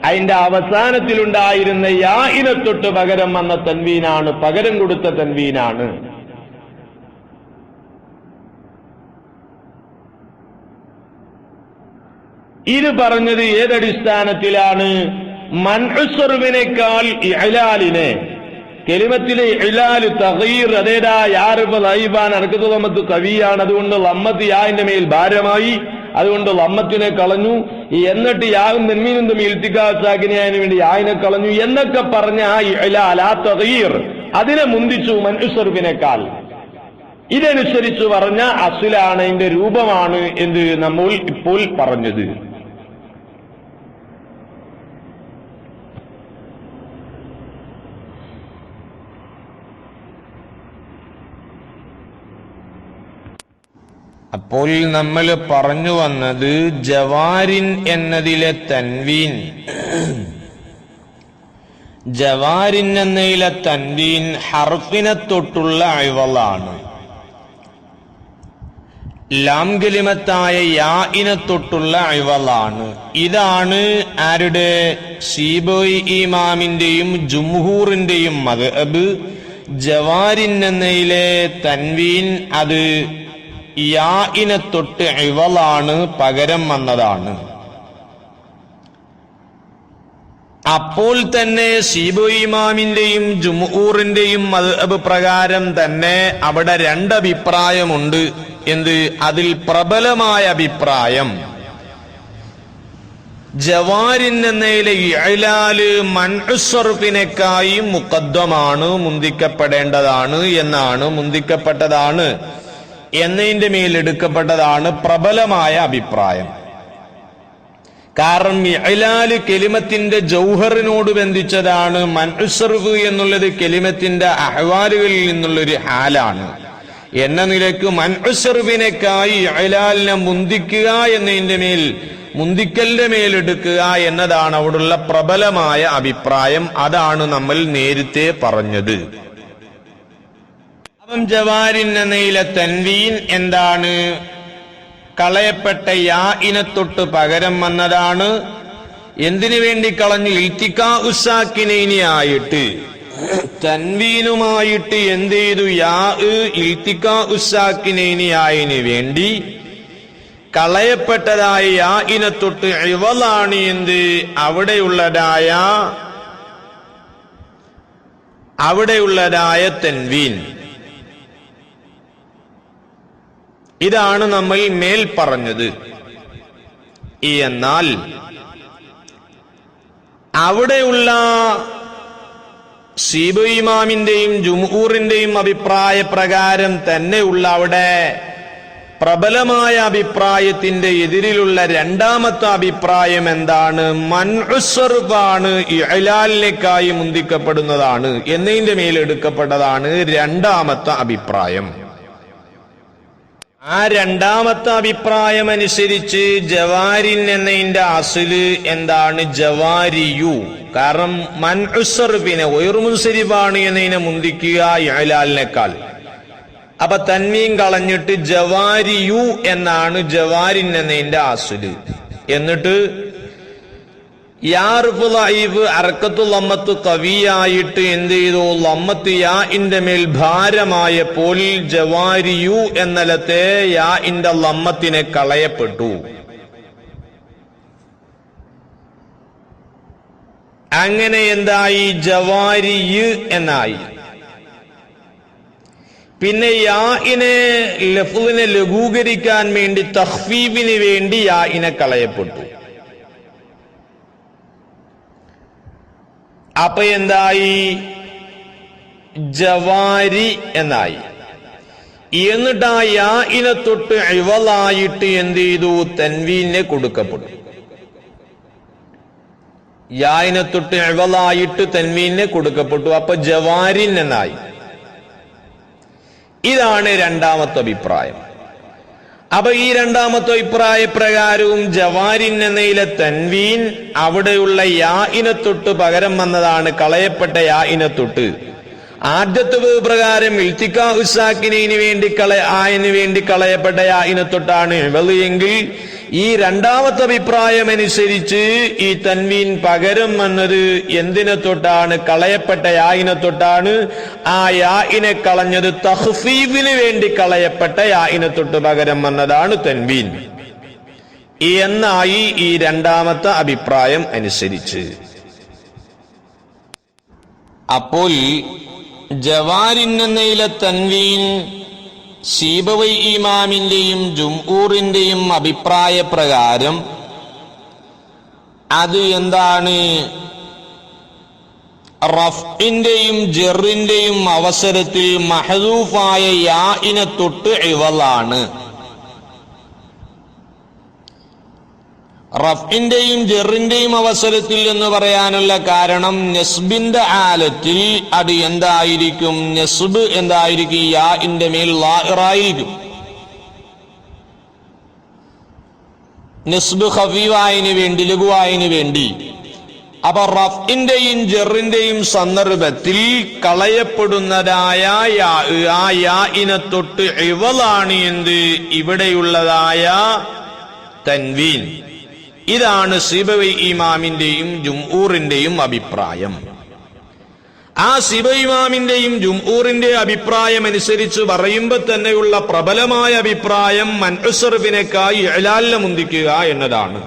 A: അതിന്റെ അവസാനത്തിലുണ്ടായിരുന്ന യാഇനെ തൊട്ട് പകരം വന്ന തൻവീനാണ്, പകരം കൊടുത്ത തൻവീനാണ്. ഇത് പറഞ്ഞത് ഏതടിസ്ഥാനത്തിലാണ്? മൻഉസ്റുവിനേക്കാൾ ഇഅ്ലാലിനെ, കെലിമത്തിലെ ഇഅ്ലാൽ തഗ്യീർ, അതേതാ യാറിഫ് ലൈബാൻ അർക്കത്ത് ലമ്മത്ത് കവിയാണ്, അതുകൊണ്ട് ലമ്മത്ത് യാന്റെ മേൽ ഭാരമായി, അതുകൊണ്ട് ലമ്മത്തിനെ കളഞ്ഞു. എന്നിട്ട് യാവും തൻവീനും തമ്മിൽ ഇൽതിഖാഉ സാക്കിനൈന് വേണ്ടി യായിനെ കളഞ്ഞു എന്നൊക്കെ പറഞ്ഞ ആ ഇഅ്ലാൽ, ആ തഗ്യീർ, അതിനെ മുന്തിച്ചു മൻഉസ്റുവിനേക്കാൾ. ഇതനുസരിച്ച് പറഞ്ഞ അസ്ലാണ്, ഇതിന്റെ രൂപമാണ് എന്ന് നമ്മൾ ഇപ്പോൾ പറഞ്ഞത്.
B: അപ്പോൾ നമ്മൾ പറഞ്ഞു വന്നത് ജവാരിൻ എന്നതിലെ തൻവീൻ, ജവാരിൻ എന്നതിലെ തൻവീൻ ഹർഫിനെ തൊട്ടുള്ള ഇവളാണ്. ലാം കലിമത്തായ യാഇനെ തൊട്ടുള്ള ഇവളാണ്. ഇതാണ് ആരുടെ? ശീബോയി ഇമാമിന്റെയും ജുംഹൂറിന്റെയും മദ്ഹബ്. ജവാരിൻ എന്നതിലെ തൻവീൻ അത് യാഇനെ തൊട്ട് ഇവളാണ്, പകരം വന്നതാണ്. അപ്പോൾ തന്നെ ശീബോയി ഇമാമിന്റെയും ജുംഹൂറിന്റെയും മദ്ഹബ് പ്രകാരം തന്നെ അവിടെ രണ്ടഭിപ്രായമുണ്ട്. എന്ത്? അതിൽ പ്രബലമായ അഭിപ്രായം ജവാരിൻ എന്നതിലെ ഇഅ്ലാല് മൻഉസ്റുഫിനേക്കായി മുഖദ്ദമാണ്, മുന്തിക്കപ്പെടേണ്ടതാണ് എന്നാണ്, മുന്തിക്കപ്പെട്ടതാണ് എന്നതിന്റെ മേൽ എടുക്കപ്പെട്ടതാണ് പ്രബലമായ അഭിപ്രായം. കാരണം ഇഅ്ലാല് കെലിമത്തിന്റെ ജൗഹറിനോട് ബന്ധിച്ചതാണ്. മൻഉസ്സർഫ് എന്നുള്ളത് കെലിമത്തിന്റെ അഹ്വാലുകളിൽ നിന്നുള്ളൊരു ഹാലാണ് എന്ന നിലയ്ക്ക് മൻഉസ്സർഫിനേക്കായി ഇഅ്ലാലിനെ മുന്തിക്കുക എന്നതിന്റെ മേൽ, മുന്തിക്കലിന്റെ മേലെടുക്കുക എന്നതാണ് അവിടുള്ള പ്രബലമായ അഭിപ്രായം. അതാണ് നമ്മൾ നേരത്തെ പറഞ്ഞത്. അപ്പം ജവാരിൻ എന്നയിലെ തൻവീൻ എന്താണ്? കളയപ്പെട്ട യാ ഇനത്തൊട്ട് പകരം വന്നതാണ്. എന്തിനു വേണ്ടി കളഞ്ഞു? ഇൽത്തിക്കാ ഉസാക്കിനൈനി ആയിട്ട് തൻവീനുമായിട്ട് എന്ത് ചെയ്തു? യാ ഇൽത്തിക്കാ ഉസാക്കിനൈനി ആയതിനു വേണ്ടി കളയപ്പെട്ടതായ യാ ഇനത്തൊട്ട് ഇവളാണ് എന്ത്? അവിടെയുള്ളതായ തൻവീൻ. ഇതാണ് നമ്മൾ മേൽ പറഞ്ഞത്. എന്നാൽ അവിടെയുള്ള സീബ് ഇമാമിന്റെയും ജുംഹൂറിന്റെയും അഭിപ്രായ പ്രകാരം തന്നെയുള്ള അവിടെ പ്രബലമായ അഭിപ്രായത്തിന്റെ എതിരിലുള്ള രണ്ടാമത്തെ അഭിപ്രായം എന്താണ്? മൻഉസ്സർഫാണ് ഇഅ്ലാലിനേക്കായി മുന്തിക്കപ്പെടുന്നതാണ് എന്നതിന്റെ മേലെടുക്കപ്പെട്ടതാണ് രണ്ടാമത്തെ അഭിപ്രായം. ആ രണ്ടാമത്തെ അഭിപ്രായം അനുസരിച്ച് ജവാരിൻ എന്നതിന്റെ അസ്ല് എന്താണ്? ജവാരിയു. കാരണം മൻഉസ്സർഫിനെ വൈറുമുൻസരിഫാണ് എന്നതിനെ മുന്തിക്കുക ഇഅ്ലാലിനേക്കാൾ. അപ്പൊ തൻവീൻ കളഞ്ഞിട്ട് ജവാരിയു എന്നാണ് ജവാരിൻ എന്നതിന്റെ അസ്ല്. എന്നിട്ട് യാർഫു ലഈഫ് അർക്കത്തു ലമ്മത്ത് ഖവിയായിട്ട് എന്ത് ചെയ്തു? ലമ്മത്ത് യാ ഇന്റെ മേൽ ഭാരമായപ്പോൾ ജവാരിയു എന്നലത്തെ യാ ഇന്റെ ലമ്മത്തിനെ കളയപ്പെട്ടു. അങ്ങനെ എന്തായി? ജവാരിയ് എന്നായി. പിന്നെ യാ ഇനെ ലഫ്ളിനെ ലഘൂകരിക്കാൻ വേണ്ടി തഖ്ഫീഫിന് വേണ്ടി യാ ഇനെ കളയപ്പെട്ടു. അപ്പൊ എന്തായി? ജവാരി എന്നായി. എന്നിട്ട് ആ യാ ഇനെ തൊട്ട് ഇവളായിട്ട് എന്ത് ചെയ്തു? തൻവീനെ കൊടുക്കപ്പെട്ടു. യാ ഇനെ തൊട്ട് ഇവളായിട്ട് തൻവീനെ കൊടുക്കപ്പെട്ടു. അപ്പൊ ജവാരിൻ എന്നായി. ഇതാണ് രണ്ടാമത്തെ അഭിപ്രായം. അപ്പൊ ഈ രണ്ടാമത്തെ അഭിപ്രായ പ്രകാരവും ജവാരിൻ എന്നയിലെ തൻവീൻ അവിടെയുള്ള യാ ഇനത്തൊട്ട് പകരം വന്നതാണ്, കളയപ്പെട്ട യാ ഇനത്തൊട്ട്. ആദ്യത്തെ പ്രകാരം ഇൽത്തിക്കാ ഉസാക്കിനു വേണ്ടി കളയപ്പെട്ട യാ ഇനത്തൊട്ടാണ് എങ്കിൽ ഈ രണ്ടാമത്തെ അഭിപ്രായം അനുസരിച്ച് ഈ തൻവീൻ പകരം വന്നത് എന്തിനെ തൊട്ടാണ്? കളയപ്പെട്ട യാ ഇനത്തൊട്ടാണ്. ആ യാ ഇനെ കളഞ്ഞത് തഖ്ഫീഫിന് വേണ്ടി കളയപ്പെട്ട യാ ഇനത്തൊട്ട് പകരം വന്നതാണ് തൻവീൻ എന്നായി ഈ രണ്ടാമത്തെ അഭിപ്രായം അനുസരിച്ച്. അപ്പോൾ ജവാരിൻ എന്നയിലെ തൻവീൻ സീബവൈ ഇമാമിന്റെയും ജുംഹൂറിന്റെയും അഭിപ്രായ പ്രകാരം അത് എന്താണ്? റഫ്ഇന്റെയും ജറിന്റെയും അവസരത്തിൽ മഹ്ദൂഫായ യാ ഇനെ തൊട്ട് ഇവളാണ്. റഫ്ഇന്റെയും ജറിന്റെയും അവസരത്തിൽ എന്ന് പറയാനുള്ള കാരണം നെസ്ബിന്റെ ആലത്തിൽ അത് എന്തായിരിക്കും? നെസ്ബ് എന്തായിരിക്കും? യാ ഇന്റെ മേൽ ലാഹിറായിരിക്കും. നെസ്ബ് ഖഫീവായതിനു വേണ്ടി, ലഘുവായതിനു വേണ്ടി. അപ്പൊ റഫ്ഇന്റെയും ജറിന്റെയും സന്ദർഭത്തിൽ കളയപ്പെടുന്നതായ ആ യാ ഇനെ തൊട്ട് ഇവളാണ് എന്ത്? ഇവിടെയുള്ളതായ തൻവീൻ. ഇതാണ് സിബവി ഇമാമിന്റെയും ജുംഹൂറിന്റെയും അഭിപ്രായം. ആ സിബവി ഇമാമിന്റെയും ജുംഹൂറിന്റെ അഭിപ്രായം അനുസരിച്ച് പറയുമ്പോൾ തന്നെയുള്ള പ്രബലമായ അഭിപ്രായം മൻഉസ്സർഫിനേക്കായി ഇഅ്ലാലിനെ മുന്തിക്കുക എന്നതാണ്.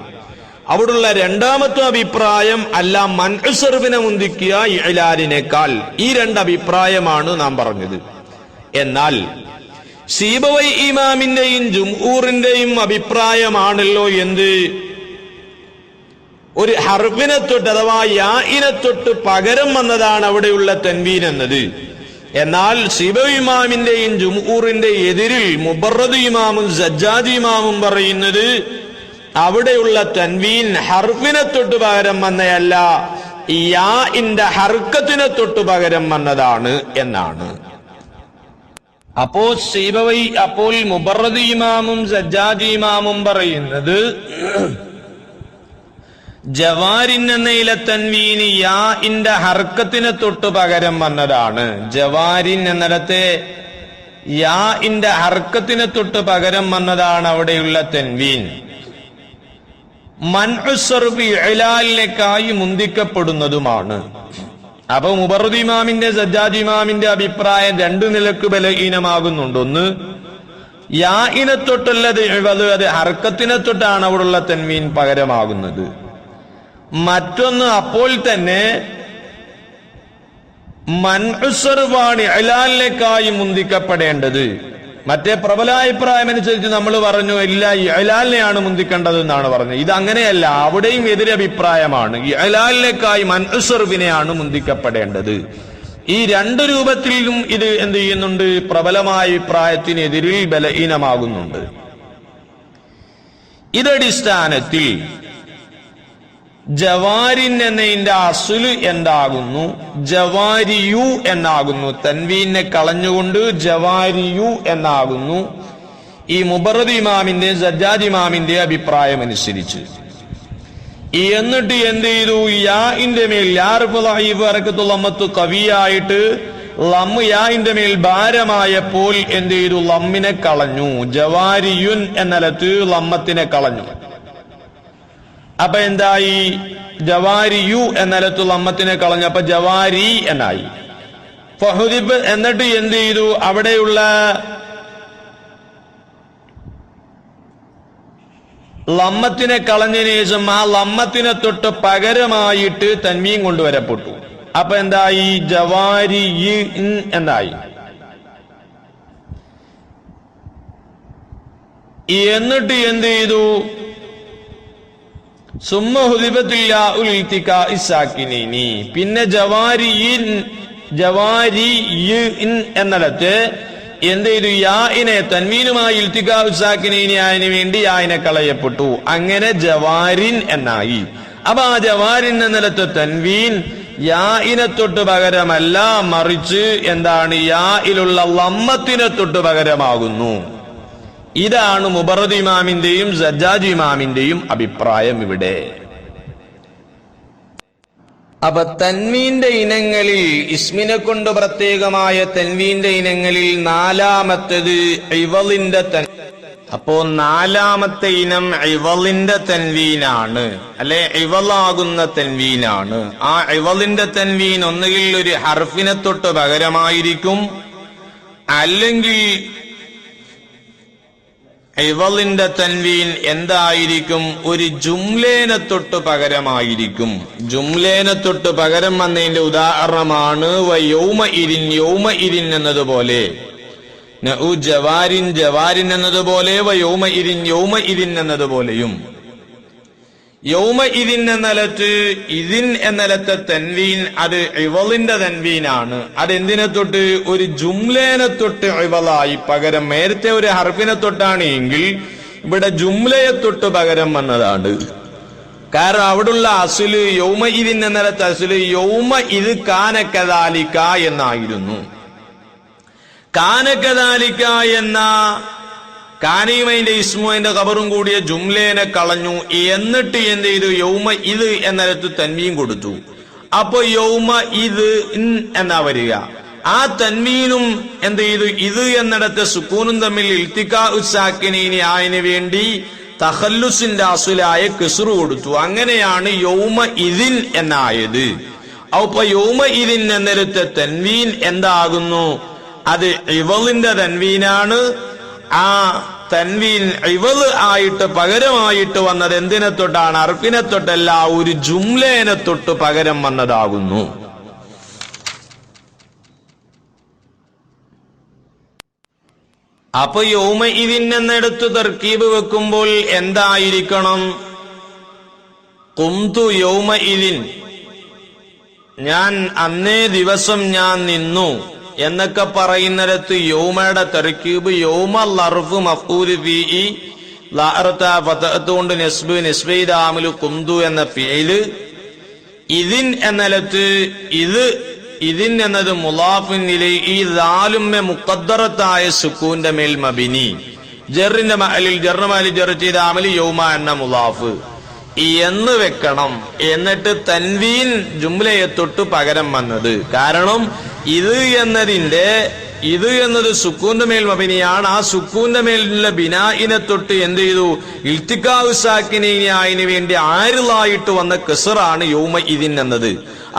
B: അവിടുള്ള രണ്ടാമത്തെ അഭിപ്രായം അല്ല, മൻഉസ്സർഫിനെ മുന്തിക്കുക ഇഅ്ലാലിനേക്കാൾ. ഈ രണ്ട് അഭിപ്രായമാണ് നാം പറഞ്ഞത്. എന്നാൽ സിബവി ഇമാമിന്റെയും ജുംഹൂറിന്റെയും അഭിപ്രായമാണല്ലോ എന്ത്? ഒരു ഹർഫിനെ തൊട്ട് അഥവാ യാ ഇനെ തൊട്ട് പകരം വന്നതാണ് അവിടെയുള്ള തൻവീൻ എന്നത്. എന്നാൽ സിബവി ഇമാമിന്റെയും ജുംഹൂറിന്റെ എതിരിൽ മുബറദ് ഇമാമും സജ്ജാദ് ഇമാമും പറയുന്നത് അവിടെയുള്ള തൻവീൻ ഹർഫിനെ തൊട്ട് പകരം വന്നയല്ല, യാഇന്റെ ഹർക്കത്തിനെ തൊട്ട് പകരം വന്നതാണ് എന്നാണ്. അപ്പോൾ മുബറദ് ഇമാമും സജ്ജാജ് ഇമാമും പറയുന്നത് ജവാരിൻ എന്നയിലെ തൻവീൻ യാഇന്റെ ഹർക്കത്തിനെ തൊട്ട് പകരം വന്നതാണ്. ജവാരിൻ എന്നിടത്തെ യാഇന്റെ ഹർക്കത്തിനെ തൊട്ട് പകരം വന്നതാണ് അവിടെയുള്ള തൻവീൻ. മൻഉ സർഫി ഇലാലിനേക്കായി മുന്തിക്കപ്പെടുന്നതുമാണ്. അപ്പൊ മുബറദ് ഇമാമിന്റെ സജ്ജാജ് ഇമാമിന്റെ അഭിപ്രായം രണ്ടു നിലക്ക് ബലഹീനമാകുന്നുണ്ട്. ഒന്ന്, യാഇനെ തൊട്ടുള്ളത് ഇവത്, അത് ഹർക്കത്തിനെ തൊട്ടാണ് അവിടെയുള്ള തൻവീൻ പകരമാകുന്നത്. മറ്റൊന്ന്, അപ്പോൾ തന്നെ മൻഉ സർഫാണ് ഇലാലിനേക്കായി മുന്തിക്കപ്പെടേണ്ടത്. മറ്റേ പ്രബലാഭിപ്രായം അനുസരിച്ച് നമ്മൾ പറഞ്ഞു ഇല്ല, ഇലാലിനെയാണ് മുന്തിക്കേണ്ടത് എന്നാണ് പറഞ്ഞത്. ഇത് അങ്ങനെയല്ല, അവിടെയും എതിരഭിപ്രായമാണ്. ഇലാലിനേക്കായി മൻഉ സർഫിനെയാണ് മുന്തിക്കപ്പെടേണ്ടത്. ഈ രണ്ടു രൂപത്തിലും ഇത് എന്ത് ചെയ്യുന്നുണ്ട്? പ്രബലമായ അഭിപ്രായത്തിനെതിരിൽ ബലഹീനമാകുന്നുണ്ട്. ഇതടിസ്ഥാനത്തിൽ ജവാരിൻ എന്നതിന്റെ അസുല് എന്താകുന്നു? ജവാരിയു എന്നാകുന്നു. തൻവീനെ കളഞ്ഞുകൊണ്ട് ജവാരിയു എന്നാകുന്നു ഈ മുബറദ് ഇമാമിന്റെ സജ്ജാജ് ഇമാമിന്റെ അഭിപ്രായം അനുസരിച്ച്. എന്നിട്ട് എന്ത് ചെയ്തു? യാഇന്റെ മേൽ യാർഫുൽ കവിയായിട്ട് ലമ്മ് യാഇന്റെ മേൽ ഭാരമായപ്പോൾ എന്ത് ചെയ്തു? ലമ്മിനെ കളഞ്ഞു. ജവാരിയുൻ എന്നലത്ത് ലമ്മത്തിനെ കളഞ്ഞു. അപ്പൊ എന്തായി? ജവാരിയു എന്നലത്തുള്ള അമ്മത്തിനെ കളഞ്ഞപ്പോ ജവാരി എന്നായി. ഫഹുദിബ് എന്നിട്ട് എന്ത് ചെയ്തു? അവിടെയുള്ള ലമ്മത്തിനെ കളഞ്ഞതിന് ശേഷം ആ ലമ്മത്തിനെ തൊട്ട് പകരമായിട്ട് തൻവീൻ കൊണ്ടുവരപ്പെട്ടു. അപ്പൊ എന്തായി? ജവാരി എന്നായി. എന്നിട്ട് എന്ത് ചെയ്തു? പിന്നെ ജവാരി എന്നിടത്ത് എന്ത് ചെയ്തു? യാഇനെ തൻവീനുമായി ഇൽത്തികാ ഉസാക്കിനീനി ആയതിനു വേണ്ടി യാഇനെ കളയപ്പെട്ടു. അങ്ങനെ ജവാരിൻ എന്നായി. അപ്പൊ ആ ജവാരിൻ എന്നിടത്ത് തൻവീൻ യാഇനെ തൊട്ട് പകരമല്ല, മറിച്ച് എന്താണ്? യാഇലുള്ള ലമ്മത്തിനെ തൊട്ട് പകരമാകുന്നു. ഇതാണ് മുബറദ് ഇമാമിന്റെയും സജ്ജാജ് ഇമാമിന്റെയും അഭിപ്രായം ഇവിടെ. അപ്പൊ തൻവീന്റെ ഇനങ്ങളിൽ, ഇസ്മിനെ കൊണ്ട് പ്രത്യേകമായ തൻവീന്റെ ഇനങ്ങളിൽ നാലാമത്തേത് ഇവളിന്റെ അപ്പോ നാലാമത്തെ ഇനം ഇവളിന്റെ തൻവീനാണ്, അല്ലെ ഇവളാകുന്ന തൻവീനാണ്. ആ ഇവളിന്റെ തൻവീൻ ഒന്നുകിൽ ഒരു ഹർഫിനെ തൊട്ട് പകരമായിരിക്കും, അല്ലെങ്കിൽ ഇവളിന്റെ തൻവീൻ എന്തായിരിക്കും? ഒരു ജുംലേനെ തൊട്ട് പകരമായിരിക്കും. ജുംലേനെ തൊട്ട് പകരം വന്നതിന്റെ ഉദാഹരണമാണ് യൗമ ഇരിൻ എന്നതുപോലെ, ജവാരിൻ ജവാരിൻ എന്നതുപോലെ, യൗമ ഇരിൻ എന്നതുപോലെയും. യൗമ ഇതിൻ എന്നലത്ത് ഇതിൻ എന്നലത്തെ തൻവീൻ അത് ഇവളിന്റെ തൻവീനാണ്. അതെന്തിനെ തൊട്ട്? ഒരു ജുംലേനെ തൊട്ട് ഇവളായി പകരം. നേരത്തെ ഒരു ഹർഫിനെ തൊട്ടാണ് എങ്കിൽ ഇവിടെ ജുംലയെ തൊട്ട് പകരം വന്നതാണ്. കാരണം അവിടുള്ള അസുല് യൗമ ഇതിൻ എന്നലത്തെ അസുല് യൗമ ഇത് കാനകദാലിക എന്നായിരുന്നു. കാനകദാലിക എന്ന കാനയും അതിന്റെ ഇസ്മും അതിന്റെ ഖബറും കൂടിയ ജുംലേനെ കളഞ്ഞു. എന്നിട്ട് എന്ത് ചെയ്തു? യൗമ ഇത് എന്നിടത്ത് തൻവീൻ കൊടുത്തു. അപ്പൊ യൗമ ഇത് എന്നാ വരിക. ആ തൻവീനും എന്ത് ചെയ്തു? ഇത് എന്നിടത്ത് സുക്കൂനും തമ്മിൽ ഇൽത്തികാ ഉസാക്കിനീനി ആയതിനു വേണ്ടി തഖല്ലുസിന്റെ അസുലായ കിസ്റു കൊടുത്തു. അങ്ങനെയാണ് യൗമ ഇതിൻ എന്നായത്. അപ്പൊ യൗമ ഇതിൻ എന്നിടത്തെ തൻവീൻ എന്താകുന്നു? അത് ഇവളിന്റെ തൻവീനാണ്. ആ തൻവീൻ ഇവള് ആയിട്ട് പകരമായിട്ട് വന്നത് എന്തിനെ തൊട്ടാണ്? അർഫിനെ തൊട്ടല്ല, ഒരു ജുംലേനെ തൊട്ട് പകരം വന്നതാകുന്നു. അപ്പൊ യൗമ ഇതിൻ എന്നെടുത്ത് തർക്കീബ് വെക്കുമ്പോൾ എന്തായിരിക്കണം? ഖുംതു യൗമ ഇതിൻ, ഞാൻ അന്നേ ദിവസം ഞാൻ നിന്നു എന്നൊക്കെ പറയുന്നിടത്ത് യൗമയുടെ തർക്കീബ് യൗമൽ അർഫ് മഫ്ഊൽ ഫീഇ ലാറത്ത ഫതഅത്ത് കൊണ്ട് നെസ്ബെയ്താമിലു കുന്തു എന്ന ഫിഇല് ഇതിൻ എന്നലത്ത് ഇതിൻ എന്നത് മുലാഫിൻ ഇലൈഹി ദാലുമ്മെ മുഖദ്ദറത്തായ സുക്കൂന്റെ മേൽ മബിനി ജറിന്റെ മഅലിൽ ജർ ചെയ്ത അമലി യൗമ എന്ന മുലാഫ് എന്ന് വെക്കണം. എന്നിട്ട് തൻവീൻ ജുംലയെ തൊട്ട് പകരം വന്നത്. കാരണം ഇത് എന്നത് സുക്കൂന്റെ മേൽ മബിനിയാണ്. ആ സുക്കൂന്റെ മേലുള്ള ബിനായിനെ തൊട്ട് എന്ത് ചെയ്തു? ഇൽത്തിക്കാഉ സാക്കിനൈന് വേണ്ടി ആരിലായിട്ട് വന്ന കസറാണ് യൗമ ഇതിൻ എന്നത്.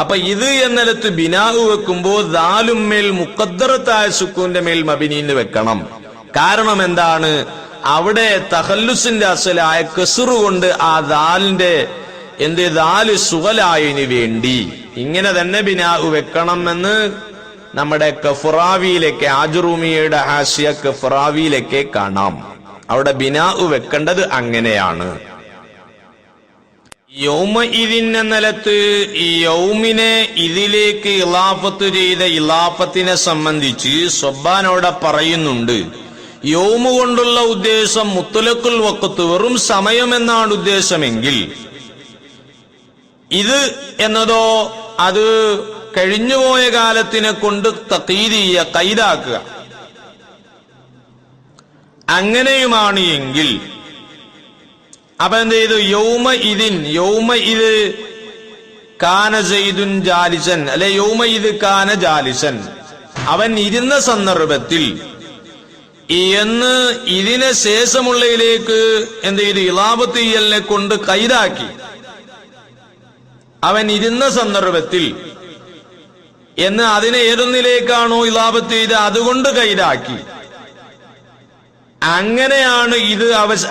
B: അപ്പൊ ഇത് എന്നിടത്ത് ബിനാഹു വെക്കുമ്പോ ദാലും മേൽ മുഖദ്ദറത്തായ സുക്കൂന്റെ മേൽ മബിനിന്ന് വെക്കണം. കാരണം എന്താണ്? അവിടെ തഖല്ലുസിന്റെ അസലായ കസറു കൊണ്ട് ആ ദാലിന്റെ ദാല് സുഗലായതിനു വേണ്ടി ഇങ്ങനെ തന്നെ ബിനാഹു വെക്കണമെന്ന് നമ്മുടെ കഫറാവിയിലേക്ക് ആജുറൂമിയുടെ ഹാസിയ കഫറാവിയിലേക്ക് കാണാം. അവിടെ ബിനാഹു വെക്കേണ്ടത് അങ്ങനെയാണ്. യൗമ ഇതിൻ എന്നലത്ത് ഈ യൗമിനെ ഇതിലേക്ക് ഇലാഫത്ത് ചെയ്ത ഇലാഫത്തിനെ സംബന്ധിച്ച് സ്വബ്ബാനോടെ പറയുന്നുണ്ട്. യൗമു കൊണ്ടുള്ള ഉദ്ദേശം മുത്തലക്കുൽ വഖത്ത് വെറും സമയമെന്നാണ് ഉദ്ദേശമെങ്കിൽ ഇത് എന്നതോ അത് കഴിഞ്ഞുപോയ കാലത്തിനെ കൊണ്ട് തഖീദിയ കൈതാക്കുക അങ്ങനെയുമാണ് എങ്കിൽ അപ്പൊ എന്ത് ചെയ്തു? യൗമ ഇത് കാന സൈദുൻ ജാലിസൻ അല്ലെ യൗമ ഇത് കാന ജാലിസൻ അവൻ ഇരുന്ന സന്ദർഭത്തിൽ എന്ന് ഇതിനെ ശേഷമുള്ളതിലേക്ക് എന്ത് ചെയ്തു? ഇലാബത്ത് ചെയ്യലിനെ കൊണ്ട് കൈതാക്കി. അവൻ ഇരുന്ന സന്ദർഭത്തിൽ എന്ന് അതിനെ ഏതൊന്നിലേക്കാണോ ഇലാബത്ത് ചെയ്ത് അതുകൊണ്ട് കൈതാക്കി. അങ്ങനെയാണ് ഇത്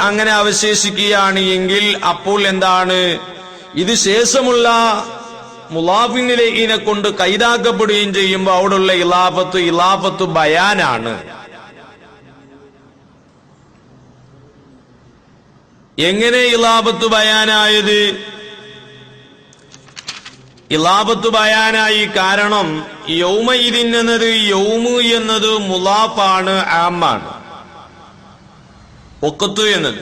B: അങ്ങനെ അവശേഷിക്കുകയാണ് എങ്കിൽ അപ്പോൾ എന്താണ്? ഇത് ശേഷമുള്ള മുലാഫിനിലെ കൊണ്ട് കൈതാക്കപ്പെടുകയും ചെയ്യുമ്പോൾ അവിടെയുള്ള ഇലാഫത്ത് ബയാനാണ്. എങ്ങനെ ഇലാഫത്ത് ബയാനായത്? ഇലാഫത്ത് ബയാനായി കാരണം യൗമ ഇതിൻ എന്നത് യൗമു എന്നത് മുലാഫാണ്, ആമാണ്. വഖത്ത് എന്നത്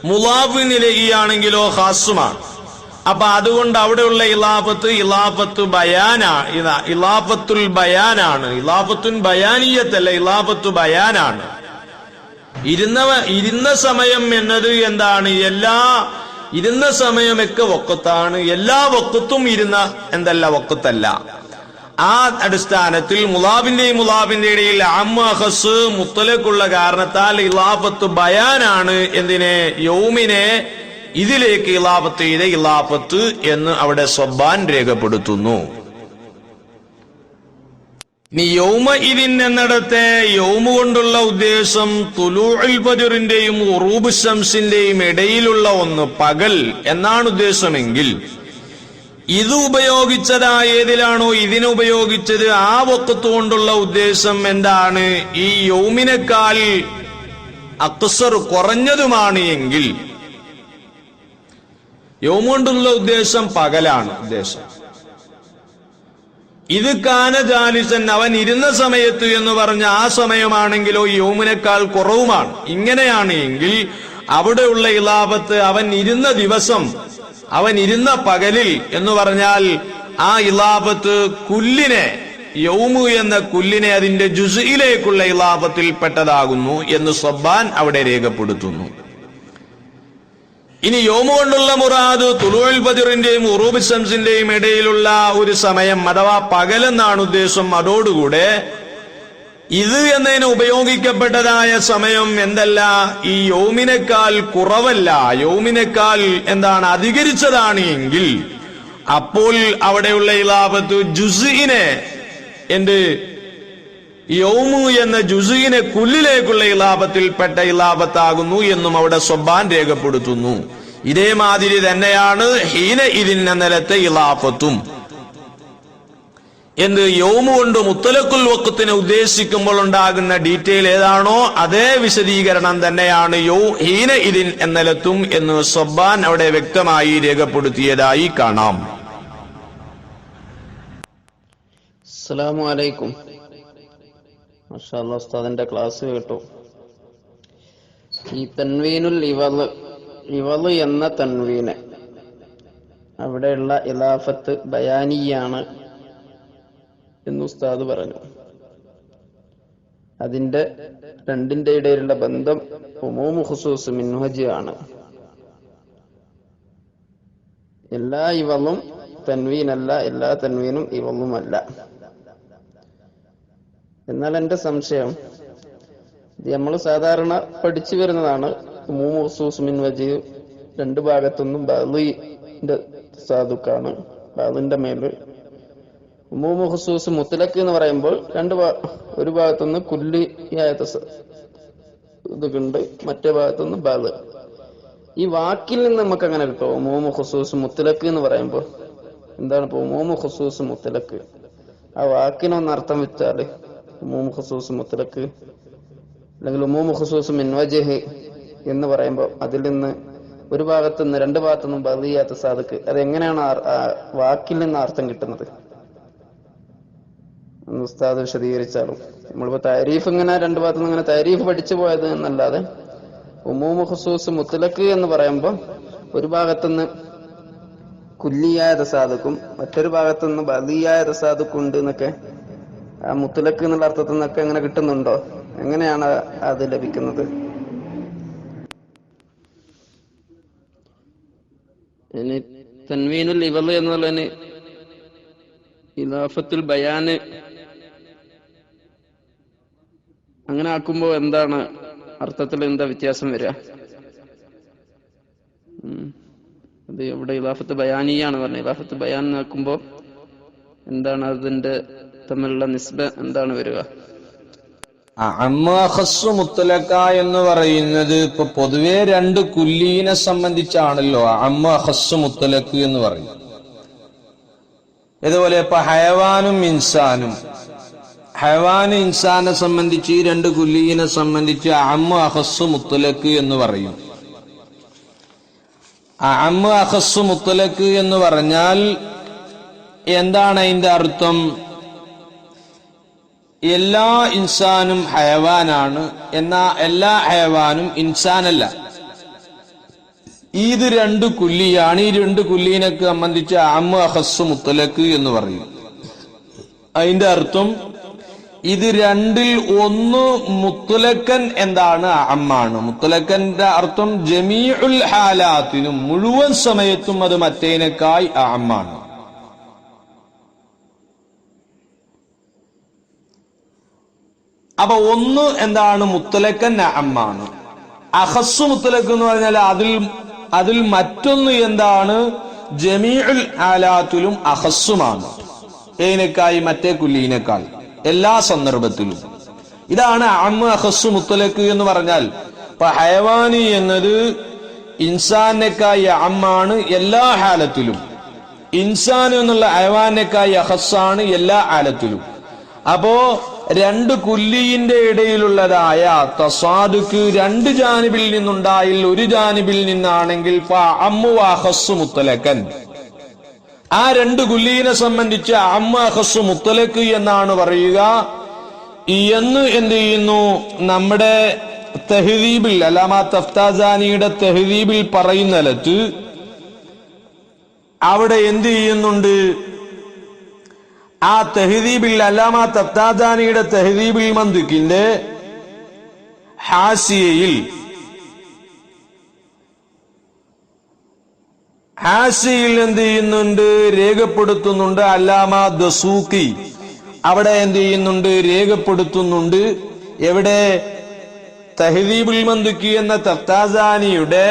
B: മുലാഫിനിലെ ആണെങ്കിലോ ഖാസുമാണ്. അപ്പൊ അതുകൊണ്ട് അവിടെയുള്ള ഇലാഫത്ത് ഇലാഫത്തുൽ ബയാനാണ്. ഇലാഫത്തുൻ ബയാനിയത്തല്ല, ഇലാഫത്തു ബയാനാണ്. ഇരുന്ന സമയം എന്നത് എന്താണ്? ഇരുന്ന സമയമൊക്കെ വഖത്താണ്. എല്ലാ വഖത്തും ഇരുന്ന വഖത്തല്ല. ആ അടിസ്ഥാനത്തിൽ മുലാബിന്റെ ഇടയിൽ അമ്മഹസ് മുത്തലക്കുള്ള കാരണത്താൽ ഇലാഫത്ത് ബയാനാണ്. എന്തിനെ? യൗമിനെ ഇതിലേക്ക് ഇലാഫത്ത് ചെയ്ത ഇലാഫത്ത് എന്ന് അവിടെ സ്വബ്ബാൻ രേഖപ്പെടുത്തുന്നു. ഇനി യൗമ ഇതിൻ എന്നിടത്തെ യൗമു കൊണ്ടുള്ള ഉദ്ദേശം തുലൂഉൽ ഫജ്റിന്റെയും ഉറൂബ് ശംസിന്റെയും ഇടയിലുള്ള ഒന്ന്, പകൽ എന്നാണ് ഉദ്ദേശമെങ്കിൽ ഇത് ഏതിലാണോ ഇതിനുപയോഗിച്ചത് ആ വഖത്ത് കൊണ്ടുള്ള ഉദ്ദേശം എന്താണ്? ഈ യൗമിനേക്കാൾ അക്സർ കുറഞ്ഞതുമാണ് എങ്കിൽ യൗമ കൊണ്ടുള്ള ഉദ്ദേശം പകലാണ് ഉദ്ദേശം. ഇത് കാന ജാലിസൻ അവൻ ഇരുന്ന സമയത്ത് എന്ന് പറഞ്ഞ ആ സമയമാണെങ്കിലോ യൗമിനേക്കാൾ കുറവുമാണ്. ഇങ്ങനെയാണ് എങ്കിൽ അവിടെയുള്ള ഇലാഫത്ത് അവൻ ഇരുന്ന ദിവസം, അവൻ ഇരുന്ന പകലിൽ എന്ന് പറഞ്ഞാൽ ആ ഇലാഫത്ത് കുല്ലിനെ, യൗമു എന്ന കുല്ലിനെ അതിന്റെ ജുസ്ഇലേക്കുള്ള ഇലാഫത്തിൽ പെട്ടതാകുന്നു എന്ന് സ്വബ്ബാൻ അവിടെ രേഖപ്പെടുത്തുന്നു. ഇനി യൗമു കൊണ്ടുള്ള മുറാദ് തുലൂഉൽ ഫജ്റിന്റെയും ഉറൂബ് ശംസിന്റെയും ഇടയിലുള്ള ഒരു സമയം അഥവാ പകലെന്നാണ് ഉദ്ദേശം. അതോടുകൂടെ ഇത് എന്നതിന് ഉപയോഗിക്കപ്പെട്ടതായ സമയം ഈ യൗമിനേക്കാൾ കുറവല്ല, യൗമിനേക്കാൾ അധികരിച്ചതാണ് എങ്കിൽ അപ്പോൾ അവിടെയുള്ള ഇലാഫത്ത് ജുസ്ഇനെ യൗമു എന്ന ജുസ്ഇനെ കുല്ലിലേക്കുള്ള ഇലാഫത്തിൽപ്പെട്ട ഇലാഫത്താകുന്നു എന്നും അവിടെ സ്വബ്ബാൻ രേഖപ്പെടുത്തുന്നു. ഇതേമാതിരി തന്നെയാണ് ഹീന ഇതിൻ നിലത്തെ ഇലാഫത്തും. യൗമു കൊണ്ട് മുത്തലക്കുൽ വഖത്തിനെ ഉദ്ദേശിക്കുമ്പോൾ ഉണ്ടാകുന്ന ഡീറ്റെയിൽ ഏതാണോ അതേ വിശദീകരണം തന്നെയാണ് ഹീന ഇതിൻ എന്നലത്തും എന്ന് സ്വബ്ബാൻ അവിടെ വ്യക്തമായി രേഖപ്പെടുത്തിയതായി കാണാം.
C: അസ്സലാമു അലൈക്കും. മാഷാ അല്ലാഹ് ഉസ്താദിന്റെ ക്ലാസ് കേട്ടു. ഈ തൻവീനുൽ ഇവള് എന്ന തൻവീന് അവിടെയുള്ള ഇലാഫത്ത് ബയാനിയാണ് എന്ന് ഉസ്താദ് പറഞ്ഞു. അതിന്റെ രണ്ടിന്റെ ഇടയിലുള്ള ബന്ധം ഉമൂമു ഖുസൂസ് മിൻഹജ് ആണ്. എല്ലാ ഇവളും തൻവീനല്ല, എല്ലാ തൻവീനും ഇവളുമല്ല. എന്നാൽ എന്റെ സംശയം, ഇത് നമ്മൾ സാധാരണ പഠിച്ചു വരുന്നതാണ്. ഉമൂമു ഖുസൂസ് മിൻഹജ് രണ്ട് ഭാഗത്തൊന്നും ബാളിന്റെ സാധുക്കാണ്, ബാളിന്റെ മേല്. ഉമൂമു ഖുസൂസ് മുത്തലക്ക് എന്ന് പറയുമ്പോൾ ഒരു ഭാഗത്തുനിന്ന് കുല്ലിയായ ഇതുണ്ട്, മറ്റേ ഭാഗത്തുനിന്ന് ബാള്. ഈ വാക്കിൽ നിന്ന് നമുക്ക് അങ്ങനെ കിട്ടും. ഉമൂമു ഖുസൂസ് മുത്തലക്ക് എന്ന് പറയുമ്പോൾ എന്താണ് ഇപ്പൊ ഉമൂമു ഖുസൂസ് മുത്തലക്ക്? ആ വാക്കിനൊന്ന് അർത്ഥം വെച്ചാല് ഉമൂമു ഖുസൂസ് മുത്തലക്ക് അല്ലെങ്കിൽ ഉമൂമു ഖുസൂസ് മിൻവജഹ് എന്ന് പറയുമ്പോൾ അതിൽ നിന്ന് ഒരു ഭാഗത്തുനിന്ന് രണ്ട് ഭാഗത്തുനിന്നും ബദിയാത്ത സാധക്ക്, അതെങ്ങനെയാണ് ആ വാക്കിൽ നിന്ന് അർത്ഥം കിട്ടുന്നത്? ഉസ്താദ് വിശദീകരിച്ചാലും. നമ്മളിപ്പോ താരീഫ് ഇങ്ങനെ രണ്ട് ഭാഗത്തുനിന്ന് ഇങ്ങനെ താരീഫ് പഠിച്ചു പോയത് എന്നല്ലാതെ ഉമൂമു ഖുസൂസ് മുത്തലക്ക് എന്ന് പറയുമ്പോൾ ഒരു ഭാഗത്തുനിന്ന് കുല്ലിയായ തസാദുക്കും മറ്റൊരു ഭാഗത്തുനിന്ന് ബദിയായ തസാദുക്കും ഉണ്ട് എന്നൊക്കെ ആ മുത്തലക്ക് എന്നുള്ള അർത്ഥത്തിൽ നിന്നൊക്കെ എങ്ങനെ കിട്ടുന്നുണ്ടോ? എങ്ങനെയാണ് അത് ലഭിക്കുന്നത്? ഇനി തൻവീനുൽ ഇവള് എന്നുള്ളതിന് ഇലാഫത്തുൽ ബയാന് അങ്ങനെ ആക്കുമ്പോ എന്താണ് അർത്ഥത്തിൽ എന്താ വ്യത്യാസം വരിക? അത് ഇവിടെ ഇലാഫത്ത് ബയാനിയാണ് പറഞ്ഞത്. ഇലാഫത്ത് ബയാൻ ആക്കുമ്പോ എന്താണ് അതിന്റെ തമ്മിലുള്ള നിസ്ബ എന്താണ് വരിക?
B: അമ്മഹസ്സു മുത്തലക്ക എന്ന് പറയുന്നത് ഇപ്പൊ പൊതുവെ രണ്ട് കുല്ലീനെ സംബന്ധിച്ചാണല്ലോ അമ്മഹസ്സു മുത്തലക്ക് എന്ന് പറയും. ഇതുപോലെ ഇപ്പൊ ഹയവാനും ഇൻസാനും, ഹയവാന് ഇൻസാനെ സംബന്ധിച്ച് ഈ രണ്ട് കുല്ലീനെ സംബന്ധിച്ച് അമ്മഹസ്സു മുത്തലക്ക് എന്ന് പറയും. അമ്മഹസ്സു മുത്തലക്ക് എന്ന് പറഞ്ഞാൽ എന്താണ് അതിന്റെ അർത്ഥം? എല്ലാ ഇൻസാനും ഹയവാനാണ്, എന്നാ എല്ലാ ഹയവാനും ഇൻസാനല്ല. ഇത് രണ്ട് കുല്ലിയാണ്. ഈ രണ്ട് കുല്ലീനെ സംബന്ധിച്ച് അമ്മഹസ്സു മുത്തലക്ക് എന്ന് പറയും. അതിന്റെ അർത്ഥം ഇത് രണ്ടിൽ ഒന്ന് മുത്തലക്കൻ എന്താണ്? അമ്മാണ്. മുത്തലക്കന്റെ അർത്ഥം ജമീഉൽ ഹാലാത്തിനും മുഴുവൻ സമയത്തും അത് മറ്റേനേക്കായി അമ്മാണ്. അപ്പൊ ഒന്ന് എന്താണ്? മുത്തലക്കൻ അമ്മാണ്. അഖസ്സു മുത്തലക്ക് എന്ന് പറഞ്ഞാൽ അതിൽ മറ്റൊന്ന് എന്താണ്? ജമീഉൽ ഹാലാത്തിലും അഖസ്സുമാണ്, ഏനേക്കായി മറ്റേ കുല്ലീനേക്കാൾ എല്ലാ സന്ദർഭത്തിലും. ഇതാണ് അമ്മ അഖസ്സു മുത്തലക്ക് എന്ന് പറഞ്ഞാൽ. ഇപ്പൊ ഹയവാനി എന്നത് ഇൻസാനേക്കായി അമ്മാണ് എല്ലാ ഹാലത്തിലും, ഇൻസാൻ എന്നുള്ള ഹയവാനേക്കായി അഖസ്സാണ് എല്ലാ ഹാലത്തിലും. അപ്പോ രണ്ട് കുല്ലിന്റെ ഇടയിലുള്ളതായ തസാദുക്ക് രണ്ട് ജാനിബിൽ നിന്നുണ്ടായിൽ ഒരു ജാനിബിൽ നിന്നാണെങ്കിൽ അമ്മു അഖസ്സു മുത്തലക്കൻ. ആ രണ്ട് കുല്ലീനെ സംബന്ധിച്ച് അമ്മ അഖസ്സു മുത്തലക്ക് എന്നാണ് പറയുക എന്ന് എന്ത് ചെയ്യുന്നു? നമ്മുടെ തഹ്ദീബിൽ, അല്ലാമ തഫ്താസാനിയുടെ തഹ്ദീബിൽ പറയുന്നിടത്ത് അവിടെ എന്ത് ചെയ്യുന്നുണ്ട്? ആ തഹ്ദീബിൽ, അല്ലാമ തഫ്താസാനിയുടെ തഹ്ദീബിൽ മന്തിക്കിന്റെ ഹാസിയയിൽ എന്ത് ചെയ്യുന്നുണ്ട്? രേഖപ്പെടുത്തുന്നുണ്ട്. അല്ലാമ ദസൂഖി അവിടെ എന്ത് ചെയ്യുന്നുണ്ട്? രേഖപ്പെടുത്തുന്നുണ്ട്. എവിടെ? തഹ്ദീബുൽ മന്തുക്കി എന്ന തഫ്താസാനിയുടെ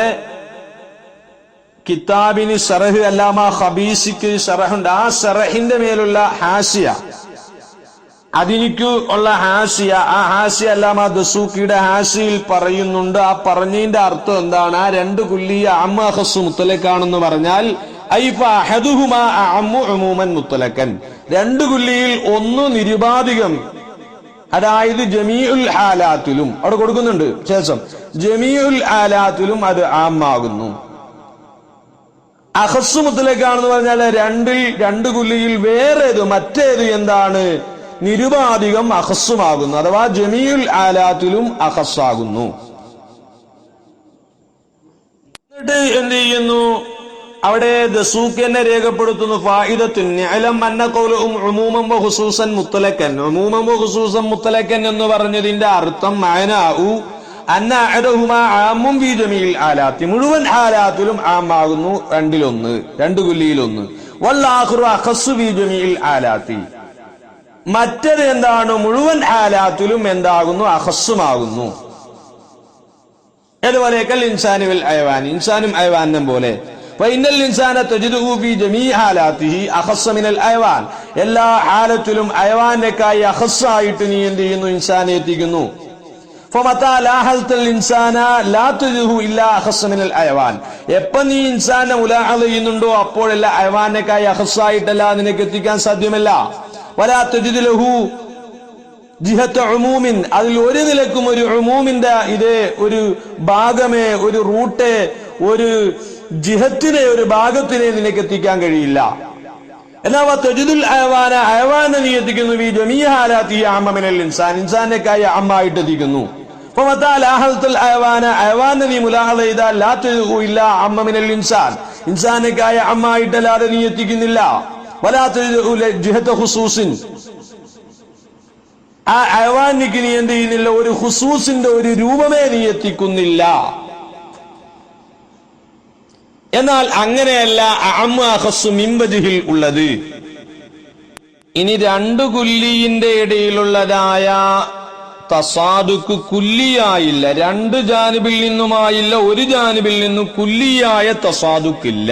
B: കിതാബിന് ശറഹ്, അല്ലാമ ഖബീസിക്ക് ശറഹുണ്ട്. ആ ശറഹിന്റെ മേലുള്ള ഹാസിയ, അതിനിക്ക് ഉള്ള ഹാസിയ, ആ ഹാസിയ അല്ലാമ ദസൂഖിയുടെ ഹാസിയിൽ പറയുന്നുണ്ട്. ആ പറഞ്ഞതിന്റെ അർത്ഥം എന്താണ്? ആ രണ്ട് കുല്ലിയ അമ്മ അഖസ്സു മുത്തലക്കാണെന്ന് പറഞ്ഞാൽ മുത്തലക്കൻ, രണ്ട് കുല്ലിയിൽ ഒന്ന് നിരുപാധികം, അതായത് ജമീഉൽ ഹാലാത്തിലും അവിടെ കൊടുക്കുന്നുണ്ട്. ശേഷം ജമീഉൽ ഹാലാത്തിലും അത് ആമാകുന്നു. അഖസ്സു മുത്തലക്കാണെന്ന് പറഞ്ഞാൽ രണ്ട് കുല്ലിയിൽ വേറേത് മറ്റേത് എന്താണ്? നിരുപാധികം അഖസ്സുമാകുന്നു, അഥവാ ജമീഉൽ ആലാത്തിലും അഖസ്സാകുന്നു. എന്ത് ചെയ്യുന്നു? അവിടെ ദസൂഖി തന്നെ രേഖപ്പെടുത്തുന്നു ഫായിദത്തുൻ നിഅലം അന്ന ഖൗലുഹും ഉമൂമൻ വ ഖുസൂസൻ മുത്തലക്കൻ. ഉമൂമൻ വ ഖുസൂസൻ മുത്തലക്കൻ എന്ന് പറഞ്ഞതിന്റെ അർത്ഥം മഅനാഉ അന്ന അഹദഹുമാ ആമുൻ ഫീ ജമീഇൽ ആലാത്തി, മുഴുവൻ ആലാത്തിലും ആമാകുന്നു, രണ്ടിലൊന്ന്, രണ്ട് കുല്ലിയിലൊന്ന്. വൽ ആഖിറു അഖസ്സു ഫീ ജമീഇൽ ആലാത്തി, മറ്റത് എന്താണ്? മുഴുവൻ ആലാത്തിലും എന്താകുന്നു? അഖസ്സുമാകുന്നു. അതുപോലെ കൽ ഇൻസാനി വൽ അയവാൻ, ഇൻസാനും അയവാനും പോലെ. ഫഇന്നൽ ഇൻസാന തജിദുഹു ഫീ ജമീഇ ഹാലാത്തിഹി അഖസ്സ മിനൽ അയവാൻ, എല്ലാ ഹാലത്തിലും അയവാനേക്കായി അഖസ്സായിട്ട് നീ എന്ത് ചെയ്യുന്നു? ഇൻസാനെ എത്തിക്കുന്നു. ഫമതാ ലാഹൽതൽ ഇൻസാന ലാ തജിദുഹു ഇല്ലാ അഖസ്സ മിനൽ അയവാൻ, എപ്പോൾ നീ ഇൻസാനെ മുലാഹദ ചെയ്യുന്നുണ്ടോ അപ്പോഴല്ല അയവാനേക്കായി അഖസ്സായിട്ടല്ല നിനക്ക് എത്തിക്കാൻ സാധ്യമല്ല. വലാ തജിദു ലഹു ജിഹത്ത ഉമൂമിൻ, അതിൽ ഒരു നിലക്കും ഒരു ഉമൂമിന്റെ ഇതേ ഒരു ഭാഗമേ, ഒരു റൂട്ടേ, ഒരു ജിഹത്തിനെ, ഒരു ഭാഗത്തിനെ നിനക്ക് എത്തിക്കാൻ കഴിയില്ല. എന്നാൽ തജിദുൽ അയവാന, അയവാനെ നീ എത്തിക്കുന്നു ഫീ ജമീഇ ഹാലാത്തിഹി അഅമ്മ മിനൽ ഇൻസാൻ, ഇൻസാനേക്കായി അമ്മായിട്ട് എത്തിക്കുന്നു. ഫമതാ ലാഹൽതൽ അയവാന, അയവാനെ നീ മുലാഹദ ചെയ്താൽ ലാ തജിദുഹു ഇല്ലാ അഅമ്മ മിനൽ ഇൻസാൻ, ഇൻസാനേക്കായി അമ്മായിട്ടല്ലാതെ നീ എത്തിക്കുന്നില്ല. വലാ തജിദുഹു ജിഹത്ത ഖുസൂസിൻ, ആ അയവാനിക്ക് നീ എന്ത് ചെയ്യുന്നില്ല? ഒരു ഖുസൂസിന്റെ ഒരു രൂപമേ നീ എത്തിക്കുന്നില്ല. എന്നാൽ അങ്ങനെയല്ല അഅമ്മ അഖസ്സു മിൻ വജ്ഹിൽ ഉള്ളത്. ഇനി രണ്ട് കുല്ലിയുടെ ഇടയിലുള്ളതായ തസാദുക്ക് കുല്ലിയായില്ല, രണ്ട് ജാനിബിൽ നിന്നുമായില്ല, ഒരു ജാനിബിൽ നിന്നും കുല്ലിയായ തസാദുക്കില്ല.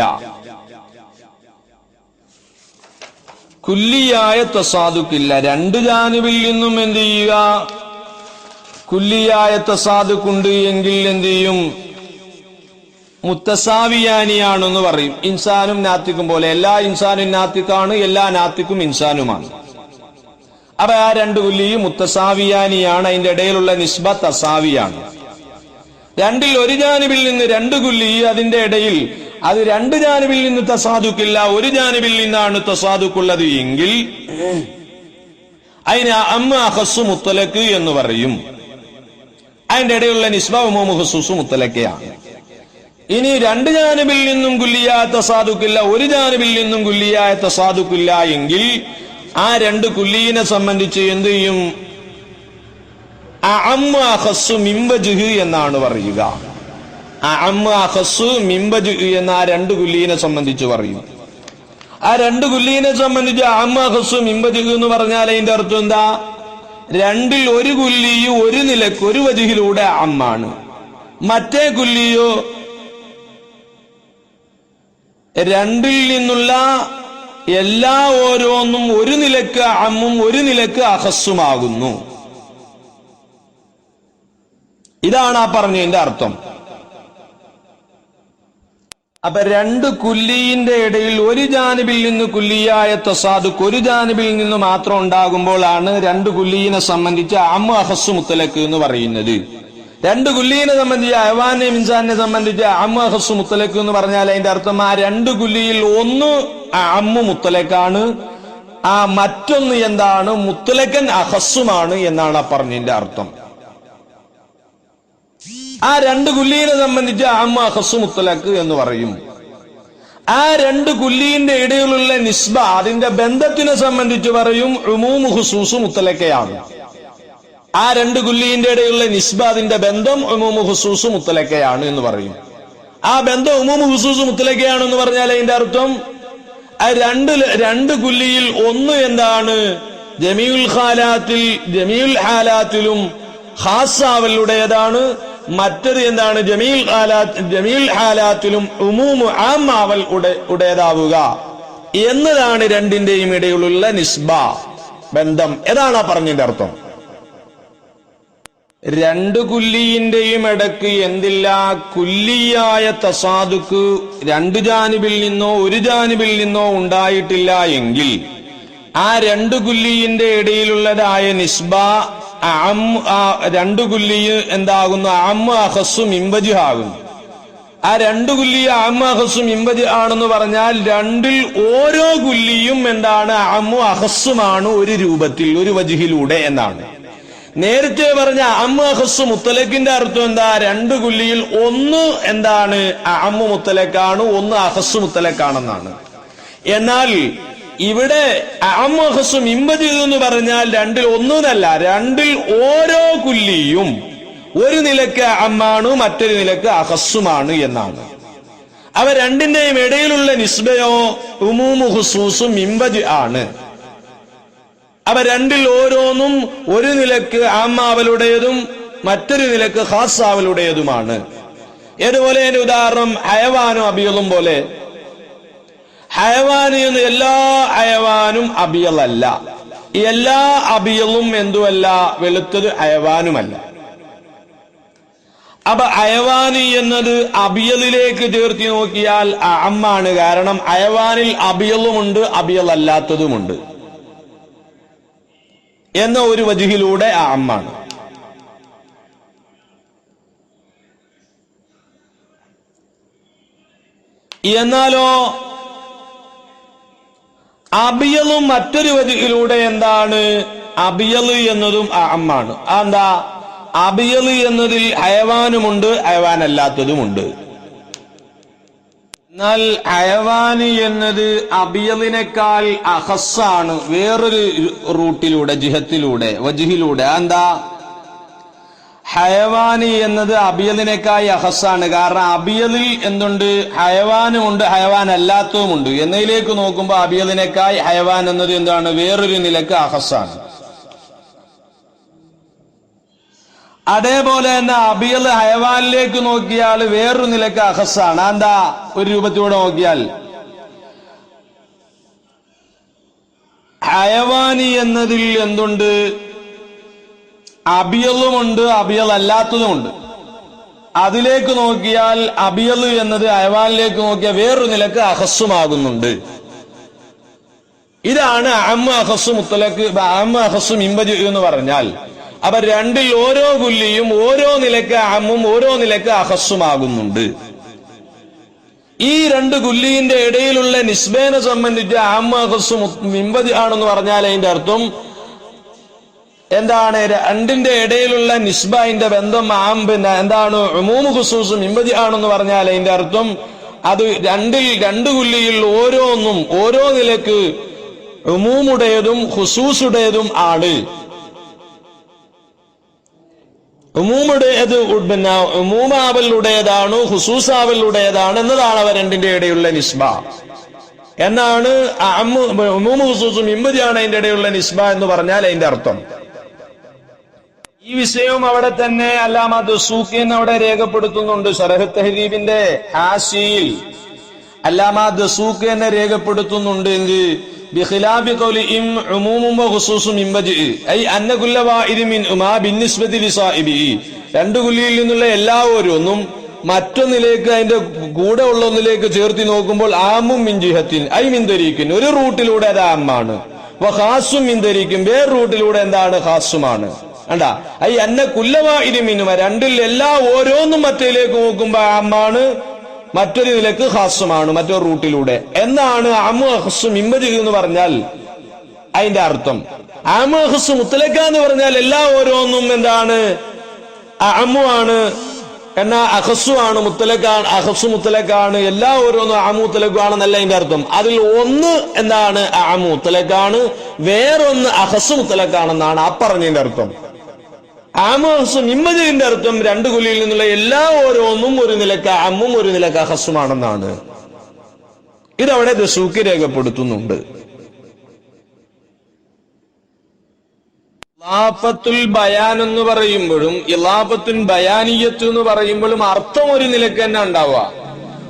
B: കുല്ലിയായ തസാദുക്കില്ല, രണ്ട് ജാനിബിൽ നിന്നും എന്ത് ചെയ്യുക? കുല്ലിയായ തസാദുക്കുണ്ട് എങ്കിൽ എന്ത് ചെയ്യും? മുത്തസാവിയാനിയാണെന്ന് പറയും. ഇൻസാനും നാത്തിക്കും പോലെ, എല്ലാ ഇൻസാനും നാത്തിക്കാണ്, എല്ലാ നാത്തിക്കും ഇൻസാനുമാണ്. അപ്പൊ ആ രണ്ട് കുല്ലിയും മുത്തസാവിയാനിയാണ്, അതിന്റെ ഇടയിലുള്ള നിസ്ബ തസാവിയാണ്. രണ്ടിൽ ഒരു ജാനിബിൽ നിന്ന് രണ്ട് കുല്ലി, അതിന്റെ ഇടയിൽ അത് രണ്ട് ജാനിബിൽ നിന്ന് തസാദുക്കില്ല, ഒരു ജാനിബിൽ നിന്നാണ് തസാദുക്കുള്ളത് എങ്കിൽ അതിന് അഅമ്മ അഖസ്സു മുത്തലക്ക് എന്ന് പറയും. അതിന്റെ ഇടയിലുള്ള നിസ്ബ ഉമൂമു ഖുസൂസു മുത്തലക്കയാണ്. ഇനി രണ്ട് ജാനിബിൽ നിന്നും കുല്ലിയായ തസാദുക്കില്ല, ഒരു ജാനിബിൽ നിന്നും കുല്ലിയായ തസാദുക്കില്ല എങ്കിൽ ആ രണ്ട് കുല്ലീനെ സംബന്ധിച്ച് എന്ത് ചെയ്യും? അഅമ്മ അഖസ്സു മിൻ വജ്ഹി എന്നാണ് പറയുക. അഅമ്മ അഖസ്സു മിൻ വജ്ഹി എന്ന ആ രണ്ട് കുല്ലീനെ സംബന്ധിച്ച് പറയും. ആ രണ്ട് കുല്ലീനെ സംബന്ധിച്ച് അഅമ്മ അഖസ്സു മിൻ വജ്ഹി എന്ന് പറഞ്ഞാൽ അതിന്റെ അർത്ഥം എന്താ? രണ്ടിൽ ഒരു കുല്ലിയോ ഒരു നിലക്ക് ഒരു വജ്ഹിലൂടെ അമ്മാണ്, മറ്റേ കുല്ലിയോ രണ്ടിൽ നിന്നുള്ള എല്ലാ ഓരോന്നും ഒരു നിലക്ക് അമ്മും ഒരു നിലക്ക് അഖസ്സുമാകുന്നു. ഇതാണ് ആ പറഞ്ഞതിന്റെ അർത്ഥം. അപ്പൊ രണ്ട് കുല്ലിയുടെ ഇടയിൽ ഒരു ജാനിബിൽ നിന്ന് കുല്ലിയായ തസാദുക്ക് ഒരു ജാനിബിൽ നിന്ന് മാത്രം ഉണ്ടാകുമ്പോഴാണ് രണ്ട് കുല്ലീനെ സംബന്ധിച്ച് അഅമ്മ അഖസ്സു മുത്തലക്ക് എന്ന് പറയുന്നത്. രണ്ട് കുല്ലീനെ സംബന്ധിച്ച് അയവാനെ ഇൻസാനെ സംബന്ധിച്ച് അഅമ്മ അഖസ്സു മുത്തലക്ക് എന്ന് പറഞ്ഞാൽ അതിന്റെ അർത്ഥം ആ രണ്ട് കുല്ലിയിൽ ഒന്ന് അഅമ്മു മുത്തലക്കാണ്, ആ മറ്റൊന്ന് എന്താണ്? മുത്തലക്കൻ അഖസ്സുമാണ് എന്നാണ് ആ പറഞ്ഞതിന്റെ അർത്ഥം. ആ രണ്ട് കുല്ലീനെ സംബന്ധിച്ച് അഅമ്മ അഖസ്സു മുത്തലക്ക് എന്ന് പറയും. ആ രണ്ട് കുല്ലീന്റെ ഇടയിലുള്ള നിസ്ബ, അതിന്റെ ബന്ധത്തിനെ സംബന്ധിച്ച് പറയും ഉമൂമു ഖുസൂസു മുത്തലക്കയാണ്. ആ രണ്ട് കുല്ലീന്റെ ഇടയിലുള്ള നിസ്ബ, അതിന്റെ ബന്ധം ഉമൂമു ഖുസൂസു മുത്തലക്കയാണ് എന്ന് പറയും. ആ ബന്ധം ഉമൂമു ഖുസൂസു മുത്തലക്കയാണെന്ന് പറഞ്ഞാൽ അതിന്റെ അർത്ഥം ആ രണ്ട് കുല്ലിയിൽ ഒന്ന് എന്താണ്? ജമീഉൽ ഹാലാത്തിലും ഖാസാവലുടേതാണ്, മറ്റത് എന്താണ്? ജമീൽ ഹാലാത്തിലും ഉമൂമു ആമാവൽ ഉടേതാവുക എന്നതാണ് രണ്ടിന്റെയും ഇടയിലുള്ള നിസ്ബ, ബന്ധം. ഏതാണ് ആ പറഞ്ഞതിന്റെ അർത്ഥം? രണ്ട് കുല്ലിന്റെയും ഇടക്ക് എന്തില്ല? കുല്ലിയായ തസാദുക്ക് രണ്ട് ജാനിബിൽ നിന്നോ ഒരു ജാനിബിൽ നിന്നോ ഉണ്ടായിട്ടില്ല എങ്കിൽ ആ രണ്ട് കുല്ലിന്റെ ഇടയിലുള്ളതായ നിസ്ബ രണ്ട് കുല്ലി എന്താകുന്നു? അഅമ്മ അഖസ്സു മിൻ വജ്ഹി ആകുന്നു. ആ രണ്ട് കുല്ലി അഅമ്മ അഖസ്സു മിൻ വജ്ഹി ആണെന്ന് പറഞ്ഞാൽ രണ്ടിൽ ഓരോ കുല്ലിയും എന്താണ്? അഅമ്മു അഖസ്സുമാണ്, ഒരു രൂപത്തിൽ, ഒരു വജ്ഹിലൂടെ എന്നാണ്. നേരത്തെ പറഞ്ഞ അഅമ്മു അഖസ്സു മുത്തലക്കിന്റെ അർത്ഥം എന്താ? രണ്ട് കുല്ലിയിൽ ഒന്ന് എന്താണ് അഅമ്മു മുത്തലക്കാണ്, ഒന്ന് അഖസ്സു മുത്തലക്കാണെന്നാണ്. എന്നാൽ ഇവിടെ അഅമ്മു അഖസ്സു മിമ്പജ് എന്ന് പറഞ്ഞാൽ രണ്ടിൽ ഒന്നല്ല, രണ്ടിൽ ഓരോ കുല്ലിയും ഒരു നിലക്ക് അഅമ്മാണ്, മറ്റൊരു നിലക്ക് അഖസ്സുമാണ് എന്നാണ്. അവ രണ്ടിന്റെയും ഇടയിലുള്ള നിസ്ബയോ ഉമൂമു ഖുസൂസും മിമ്പജ് ആണ്. അവ രണ്ടിൽ ഓരോന്നും ഒരു നിലക്ക് ആമ്മാവലുടേതും മറ്റൊരു നിലക്ക് ഖാസാവലുടേതുമാണ്. ഏതുപോലെ അതിന്റെ ഉദാഹരണം ഹയവാനും അബിയലും പോലെ. ഹയവാന് എന്ന് എല്ലാ ഹയവാനും അബിയലല്ല, എല്ലാ അബിയലും എന്തുമല്ല, വെളുത്തത് ഹയവാനുമല്ല. അപ്പൊ അയവാനി എന്നത് അബിയലിലേക്ക് ചേർത്തി നോക്കിയാൽ അമ്മാണ്. കാരണം അയവാനിൽ അബിയലുമുണ്ട് അബിയലല്ലാത്തതുമുണ്ട് എന്ന ഒരു വജിഹിലൂടെ അമ്മാണ്. എന്നാലോ അബിയലും മറ്റൊരു വജിഹിലൂടെ എന്താണ്? അബിയല് എന്നതും അമ്മാണ്. എന്താ? അബിയല് എന്നതിൽ ഹയവാനുമുണ്ട് ഹയവാനല്ലാത്തതുമുണ്ട്. എന്നാൽ ഹയവാന് എന്നത് അബിയലിനേക്കാൾ അഖസ്സാണ് വേറൊരു റൂട്ടിലൂടെ, ജിഹത്തിലൂടെ, വജിഹിലൂടെ. എന്താ? ഹയവാന് എന്നത് അബിയലിനേക്കാൾ അഖസ്സാണ്. കാരണം അബിയലിൽ എന്തുണ്ട്? ഹയവാനുമുണ്ട് ഹയവാനല്ലാത്തതുമുണ്ട്. എന്നതിലേക്ക് നോക്കുമ്പോൾ അബിയലിനേക്കാൾ ഹയവാൻ എന്നത് എന്താണ്? വേറൊരു നിലക്ക് അഖസ്സാണ്. അതേപോലെ തന്നെ അബിയൽ ഹയവാനിലേക്ക് നോക്കിയാൽ വേറൊരു നിലക്ക് അഖസ്സാണ്. എന്താ? ഒരു രൂപത്തിലൂടെ നോക്കിയാൽ ഹയവാനി എന്നതിൽ എന്തുണ്ട്? അബിയലുമുണ്ട് അബിയൽ അല്ലാത്തതുമുണ്ട്. അതിലേക്ക് നോക്കിയാൽ അബിയൽ എന്നത് ഹയവാനിലേക്ക് നോക്കിയാൽ വേറൊരു നിലക്ക് അഖസ്സുമാകുന്നുണ്ട്. ഇതാണ് അഅമ്മു അഖസ്സു മുത്തലക്ക്, അഅമ്മു അഖസ്സു മിമ്പജ് എന്ന് പറഞ്ഞാൽ. അപ്പൊ രണ്ടിൽ ഓരോ കുല്ലിയും ഓരോ നിലക്ക് അമ്മും ഓരോ നിലക്ക് അഖസ്സുമാകുന്നുണ്ട്. ഈ രണ്ട് കുല്ലിന്റെ ഇടയിലുള്ള നിസ്ബേനെ സംബന്ധിച്ച് അഅമ്മു അഖസ്സു മിമ്പജ് ആണെന്ന് പറഞ്ഞാൽ അതിന്റെ അർത്ഥം എന്താണ്? രണ്ടിന്റെ ഇടയിലുള്ള നിസ്ബന്റെ ബന്ധം എന്താണ്? ഉമൂമു ഖുസൂസ് മിമ്പജ് ആണെന്ന് പറഞ്ഞാൽ അതിന്റെ അർത്ഥം അത് രണ്ട് കുല്ലിയിൽ ഓരോന്നും ഓരോ നിലക്ക് ഉമൂമുടേതും ഖുസൂസുടേതും ആണ്. ഉമൂമുടേത് ഉമൂമാവലുടേതാണ്, ഖുസൂസാവലുടേതാണ് എന്നതാണ് അവ രണ്ടിന്റെ ഇടയിലുള്ള നിസ്ബ എന്നാണ്. ഉമൂമു ഖുസൂസും മിമ്പജാണ് അതിന്റെ ഇടയിലുള്ള നിസ്ബ എന്ന് പറഞ്ഞാൽ അതിന്റെ അർത്ഥം. ഈ വിഷയവും അവിടെ തന്നെ അല്ലാമ ദസൂഖി എന്ന് അവിടെ രേഖപ്പെടുത്തുന്നുണ്ട്. ശറഹ് തഹ്ദീബിന്റെ ഹാശിയിൽ അല്ലാമ ദസൂഖി എന്ന് രേഖപ്പെടുത്തുന്നുണ്ട്. ബിഖിലാഫി ഖൗലിഹിം ഉമൂമും വഖുസൂസും മിമ്പജ് ഐ അന്ന കുല്ല വാഇദി മിൻഹുമാ ബിന്നിസ്ബതി ലിസാഇബിഹി. രണ്ട് കുല്ലിയിൽ നിന്നുള്ള എല്ലാ ഓരോന്നും മറ്റൊന്നിലേക്ക് അതിന്റെ കൂടെ ഉള്ള ഒന്നിലേക്ക് ചേർത്തി നോക്കുമ്പോൾ ആമും മിൻ ജിഹത്തിൻ ഐ മിൻ തരീഖിൻ, ഒരു റൂട്ടിലൂടെ അത് ആമാണ്. വഖാസും മിൻ തരീഖിൻ, വേറെ റൂട്ടിലൂടെ എന്താണ്? ഖാസുമാണ്. അണ്ടാ ഐ അന്ന കുല്ല വാഇദി മിൻഹുമാ, രണ്ടിൽ എല്ലാ ഓരോന്നും മറ്റേലേക്ക് നോക്കുമ്പോൾ ആമാണ്, മറ്റൊരു നിലക്ക് ഖാസുമാണ് മറ്റൊരു റൂട്ടിലൂടെ എന്നാണ് അഅമ്മു അഖസ്സു മിമ്പജ് എന്ന് പറഞ്ഞാൽ അതിന്റെ അർത്ഥം. അഅമ്മു അഖസ്സു മുത്തലക്ക എന്ന് പറഞ്ഞാൽ എല്ലാ ഓരോന്നും എന്താണ്? അഅമ്മു ആണ്, എന്നാ അഖസ്സു ആണ്, മുത്തലക്കാണ്, അഖസ്സു മുത്തലക്കാണ്. എല്ലാ ഓരോന്നും അഅമ്മു മുത്തലക്കാണെന്നല്ല അതിന്റെ അർത്ഥം. അതിൽ ഒന്ന് എന്താണ്? അഅമ്മു മുത്തലക്കാണ്, വേറൊന്ന് അഖസ്സു മുത്തലക്കാണെന്നാണ് ആ പറഞ്ഞതിന്റെ അർത്ഥം. അഅമ്മു അഖസ്സു മിമ്പജിന്റെ അർത്ഥം രണ്ട് കുല്ലിയിൽ നിന്നുള്ള എല്ലാ ഓരോന്നും ഒരു നിലക്ക് അഅമ്മും ഒരു നിലക്ക് അഖസ്സുമാണെന്നാണ്. ഇതവിടെ ദസൂഖി രേഖപ്പെടുത്തുന്നുണ്ട്. ഇളാഫത്തുൽ ബയാൻ എന്ന് പറയുമ്പോഴും ഇളാഫത്തുൽ ബയാനിയത്ത് എന്ന് പറയുമ്പോഴും അർത്ഥം ഒരു നിലക്ക് തന്നെ ഉണ്ടാവുക.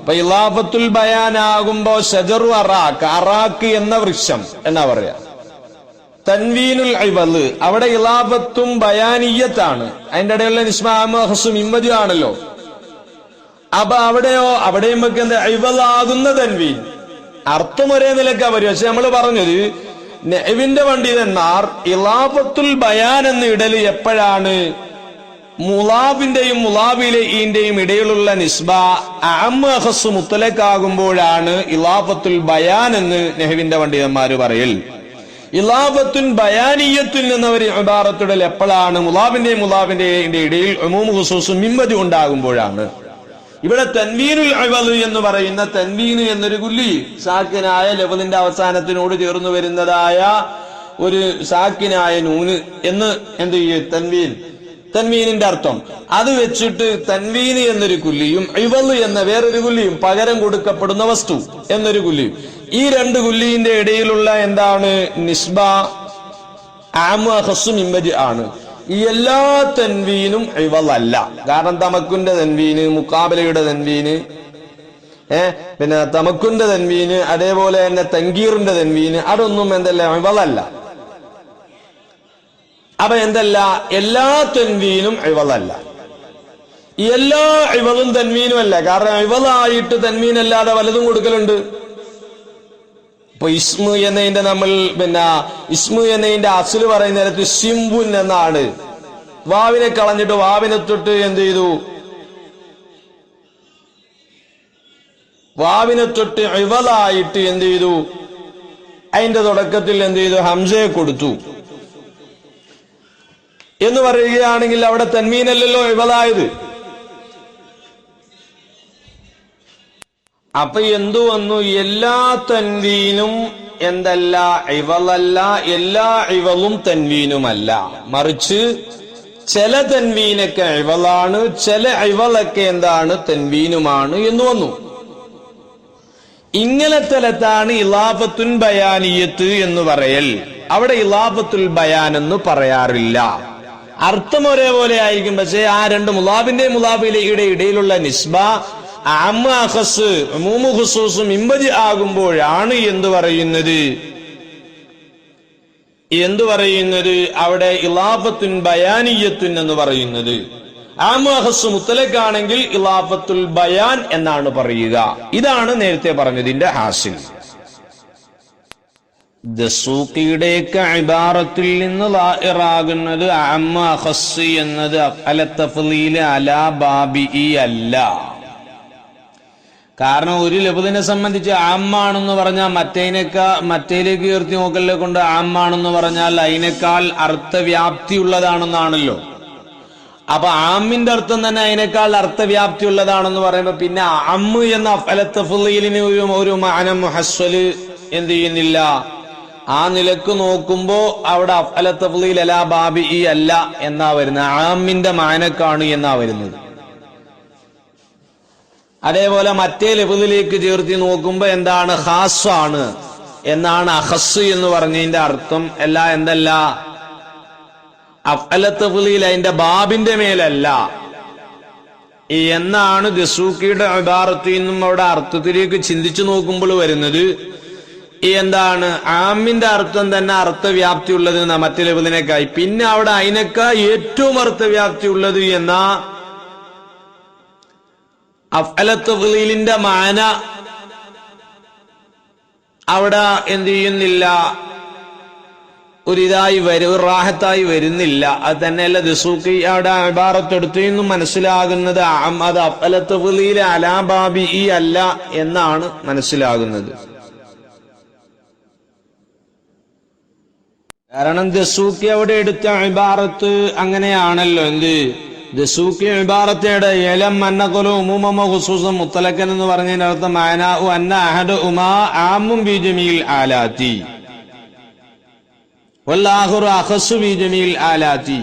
B: അപ്പൊ ഇളാഫത്തുൽ ബയാൻ ആകുമ്പോ ഷജറു അറാഖ്, അറാഖ് എന്ന വൃക്ഷം എന്നാ പറയാ. തൻവീനുൽ ഇവല് അവിടെ ഇളാഫത്തും ബയാനിയത്താണ്. അതിന്റെ ഇടയിലുള്ള നിസ്ബ അഅമ്മു അഖസ്സു മിമ്പജ് ആണല്ലോ. അപ്പൊ അവിടെയും നമുക്ക് എന്താ? ഇവലാകുന്ന തൻവീൻ, അർത്ഥം ഒരേ നിലക്കാ വരും. പക്ഷെ നമ്മൾ പറഞ്ഞത് നെഹ്വിന്റെ പണ്ഡിതന്മാർ ഇളാഫത്തുൽ ബയാൻ എന്ന് ഇടല് എപ്പോഴാണ്? മുലാബിന്റെയും മുലാബിലെയും ഇടയിലുള്ള നിസ്ബ അഅമ്മു അഖസ്സു മുത്തലക്കാകുമ്പോഴാണ് ഇളാഫത്തുൽ ബയാൻ എന്ന് നെഹ്വിന്റെ പണ്ഡിതന്മാര് പറയൽ. ഇലാഫത്തുൻ ബയാനിയത്തുൻ എന്നവർ ഇബാറത്തുടൽ എപ്പോഴാണ് മുലാബിന്റെ ഇടയിൽ ഉമൂം ഖുസൂസും മിമ്മതി ഉണ്ടാകുമ്പോഴാണ്. ഇവിടെ തൻവീനുൽ ഇവദ് എന്ന് പറയുന്ന തൻവീന് എന്നൊരു കുല്ലി സാക്കിനായ ലഫ്ളിന്റെ അവസാനത്തിനോട് ചേർന്ന് വരുന്നതായ ഒരു സാക്കിനായ നൂന് എന്ന് എന്ത് ചെയ്യും തൻവീനിന്റെ അർത്ഥം അത് വെച്ചിട്ട് തൻവീന് എന്നൊരു കുല്ലിയും ഇവദ് എന്ന വേറൊരു കുല്ലിയും പകരം കൊടുക്കപ്പെടുന്ന വസ്തു എന്നൊരു കുല്ലിയും ഈ രണ്ട് കുല്ലിന്റെ ഇടയിലുള്ള എന്താണ് നിസ്ബ ആമു അഖസ്സു മിമ്പജ് ആണ്. ഈ എല്ലാ തൻവീനും ഇവദല്ല. കാരണം തമക്കുന്റെ തൻവീന്, മുക്കാബലയുടെ തൻവീന്, പിന്നെ തമക്കുന്റെ തൻവീന്, അതേപോലെ തന്നെ തൻകീറിന്റെ തൻവീന്, അതൊന്നും എന്തല്ല ഇവദല്ല. അപ്പൊ എന്തല്ല, എല്ലാ തൻവീനും ഇവദല്ല. ഈ എല്ലാ ഇവദും തൻവീനും അല്ല. കാരണം ഇവദായിട്ട് തൻവീനല്ലാതെ വലതും കൊടുക്കലുണ്ട്. ഇപ്പൊ ഇസ്മു എന്നതിന്റെ നമ്മൾ ഇസ്മു എന്നതിന്റെ അസ്ല് പറയുന്ന നേരത്ത് സിംബുൻ എന്നാണ്. വാവിനെ കളഞ്ഞിട്ട് വാവിനെ തൊട്ട് എന്ത് ചെയ്തു, വാവിനെ തൊട്ട് ഇവദായിട്ട് എന്ത് ചെയ്തു, അതിന്റെ തുടക്കത്തിൽ എന്ത് ചെയ്തു, ഹംസയെ കൊടുത്തു എന്ന് പറയുകയാണെങ്കിൽ അവിടെ തൻവീനല്ലല്ലോ ഇവദായത്. അപ്പൊ എന്തു വന്നു, എല്ലാ തൻവീനും എന്തല്ല ഇവളല്ല, എല്ലാ ഇവളും തൻവീനുമല്ല. മറിച്ച് ചില തൻവീനൊക്കെ ഇവളാണ്, ചില ഇവളൊക്കെ എന്താണ് തൻവീനുമാണ് എന്ന് വന്നു. ഇങ്ങനത്തലത്താണ് ഇലാഫത്തുൻ ബയാനിയത്ത് എന്ന് പറയൽ. അവിടെ ഇലാഫത്തുൽ ബയാൻ എന്ന് പറയാറില്ല. അർത്ഥം ഒരേപോലെ ആയിരിക്കും, പക്ഷേ ആ രണ്ട് മുലാബിന്റെ മുലാബിലയുടെ ഇടയിലുള്ള നിസ്ബ ആമ അഖസ് ഉമൂമു ഖുസൂസും മിമ്പജ് ആകുമ്പോഴാണ് എന്തു പറയുന്നത് അവിടെ ഇലാഫത്തുൻ ബയാനിയത്തുൻ എന്ന് പറയുന്നത്. ആമ അഖസ് മുത്തലക്കാണെങ്കിൽ ഇലാഫത്തുൽ ബയാൻ എന്നാണ് പറയുക. ഇതാണ് നേരത്തെ പറഞ്ഞതിന്റെ ഹാസിൽ. ദസൂഖിയുടെയൊക്കെ ഇബാറത്തിൽ നിന്ന് ലാഹിറാകുന്നത് ആമ അഖസ് എന്നത് അല തഫ്ളീൽ അലാ ബാബിഇ അല്ല. കാരണം ഒരു ലഫ്ദിനെ സംബന്ധിച്ച് ആമ്മാണെന്ന് പറഞ്ഞാൽ മറ്റേലേക്ക് ഉയർത്തി നോക്കലിനെ കൊണ്ട് ആമ്മാണെന്ന് പറഞ്ഞാൽ അതിനേക്കാൾ അർത്ഥവ്യാപ്തി ഉള്ളതാണെന്നാണല്ലോ. അപ്പൊ ആമിന്റെ അർത്ഥം തന്നെ അതിനേക്കാൾ അർത്ഥവ്യാപ്തി ഉള്ളതാണെന്ന് പറയുമ്പോ പിന്നെ അമ്മ് എന്ന അഫലത്തഫ്ളീലിന് ഒരു മഅന മുഹസ്സല് എന്ത് ചെയ്യുന്നില്ല. ആ നിലക്ക് നോക്കുമ്പോ അവിടെ അഫലത്തഫ്ളീൽ അലാ ബാബിഇ അല്ല എന്നാ വരുന്നത്, ആമിന്റെ മഅനക്കാണ് എന്നാ വരുന്നത്. അതേപോലെ മറ്റേ ലഫ്ദിലേക്ക് ചേർത്തി നോക്കുമ്പോ എന്താണ്, ഖാസ്സാണ് എന്നാണ് അഖസ് എന്ന് പറഞ്ഞതിന്റെ അർത്ഥം. എന്തല്ല അഫ്അല തഫ്ളീൽ അതിന്റെ ബാബിന്റെ മേലല്ല എന്നാണ് ദസൂഖിയുടെ ഇബാറത്തിൽ നിന്നും അവിടെ അർത്ഥത്തിലേക്ക് ചിന്തിച്ചു നോക്കുമ്പോൾ വരുന്നത്. എന്താണ് ആമിന്റെ അർത്ഥം തന്നെ അർത്ഥവ്യാപ്തി ഉള്ളത് മറ്റേ ലഫ്ദിനേക്കായി. പിന്നെ അവിടെ അതിനേക്കാൾ ഏറ്റവും അർത്ഥവ്യാപ്തി ഉള്ളത് എന്നാ അഫ്അല തഫ്ളീലിന്റെ മാന അവിടെ എന്ത് ചെയ്യുന്നില്ല, ഒരിതായി ഒരു റാഹത്തായി വരുന്നില്ല. അത് തന്നെയല്ല ദസൂഖി അവിടെ ഇബാറത്തെടുത്തു നിന്നും മനസ്സിലാകുന്നത് അത് അഫ്അല തഫ്ളീൽ അലാ ബാബിഇ അല്ല എന്നാണ് മനസ്സിലാകുന്നത്. കാരണം ദസൂഖി അവിടെ എടുത്ത ഇബാറത്ത് അങ്ങനെയാണല്ലോ. ദസൂഖി ഇബാറത്തയുടെ ഏലം അന്നഖലു ഉമൂമ ഖുസൂസൻ മുത്തലക്കൻ എന്ന് പറഞ്ഞതിന്റെ അർത്ഥം മഅനാഉ അന്ന അഹദു ഉമാ ആമുൻ ബി ജമീൽ ആലാത്തി വല്ലാഹിറു അഖസ്സു ബി ജമീൽ ആലാത്തി.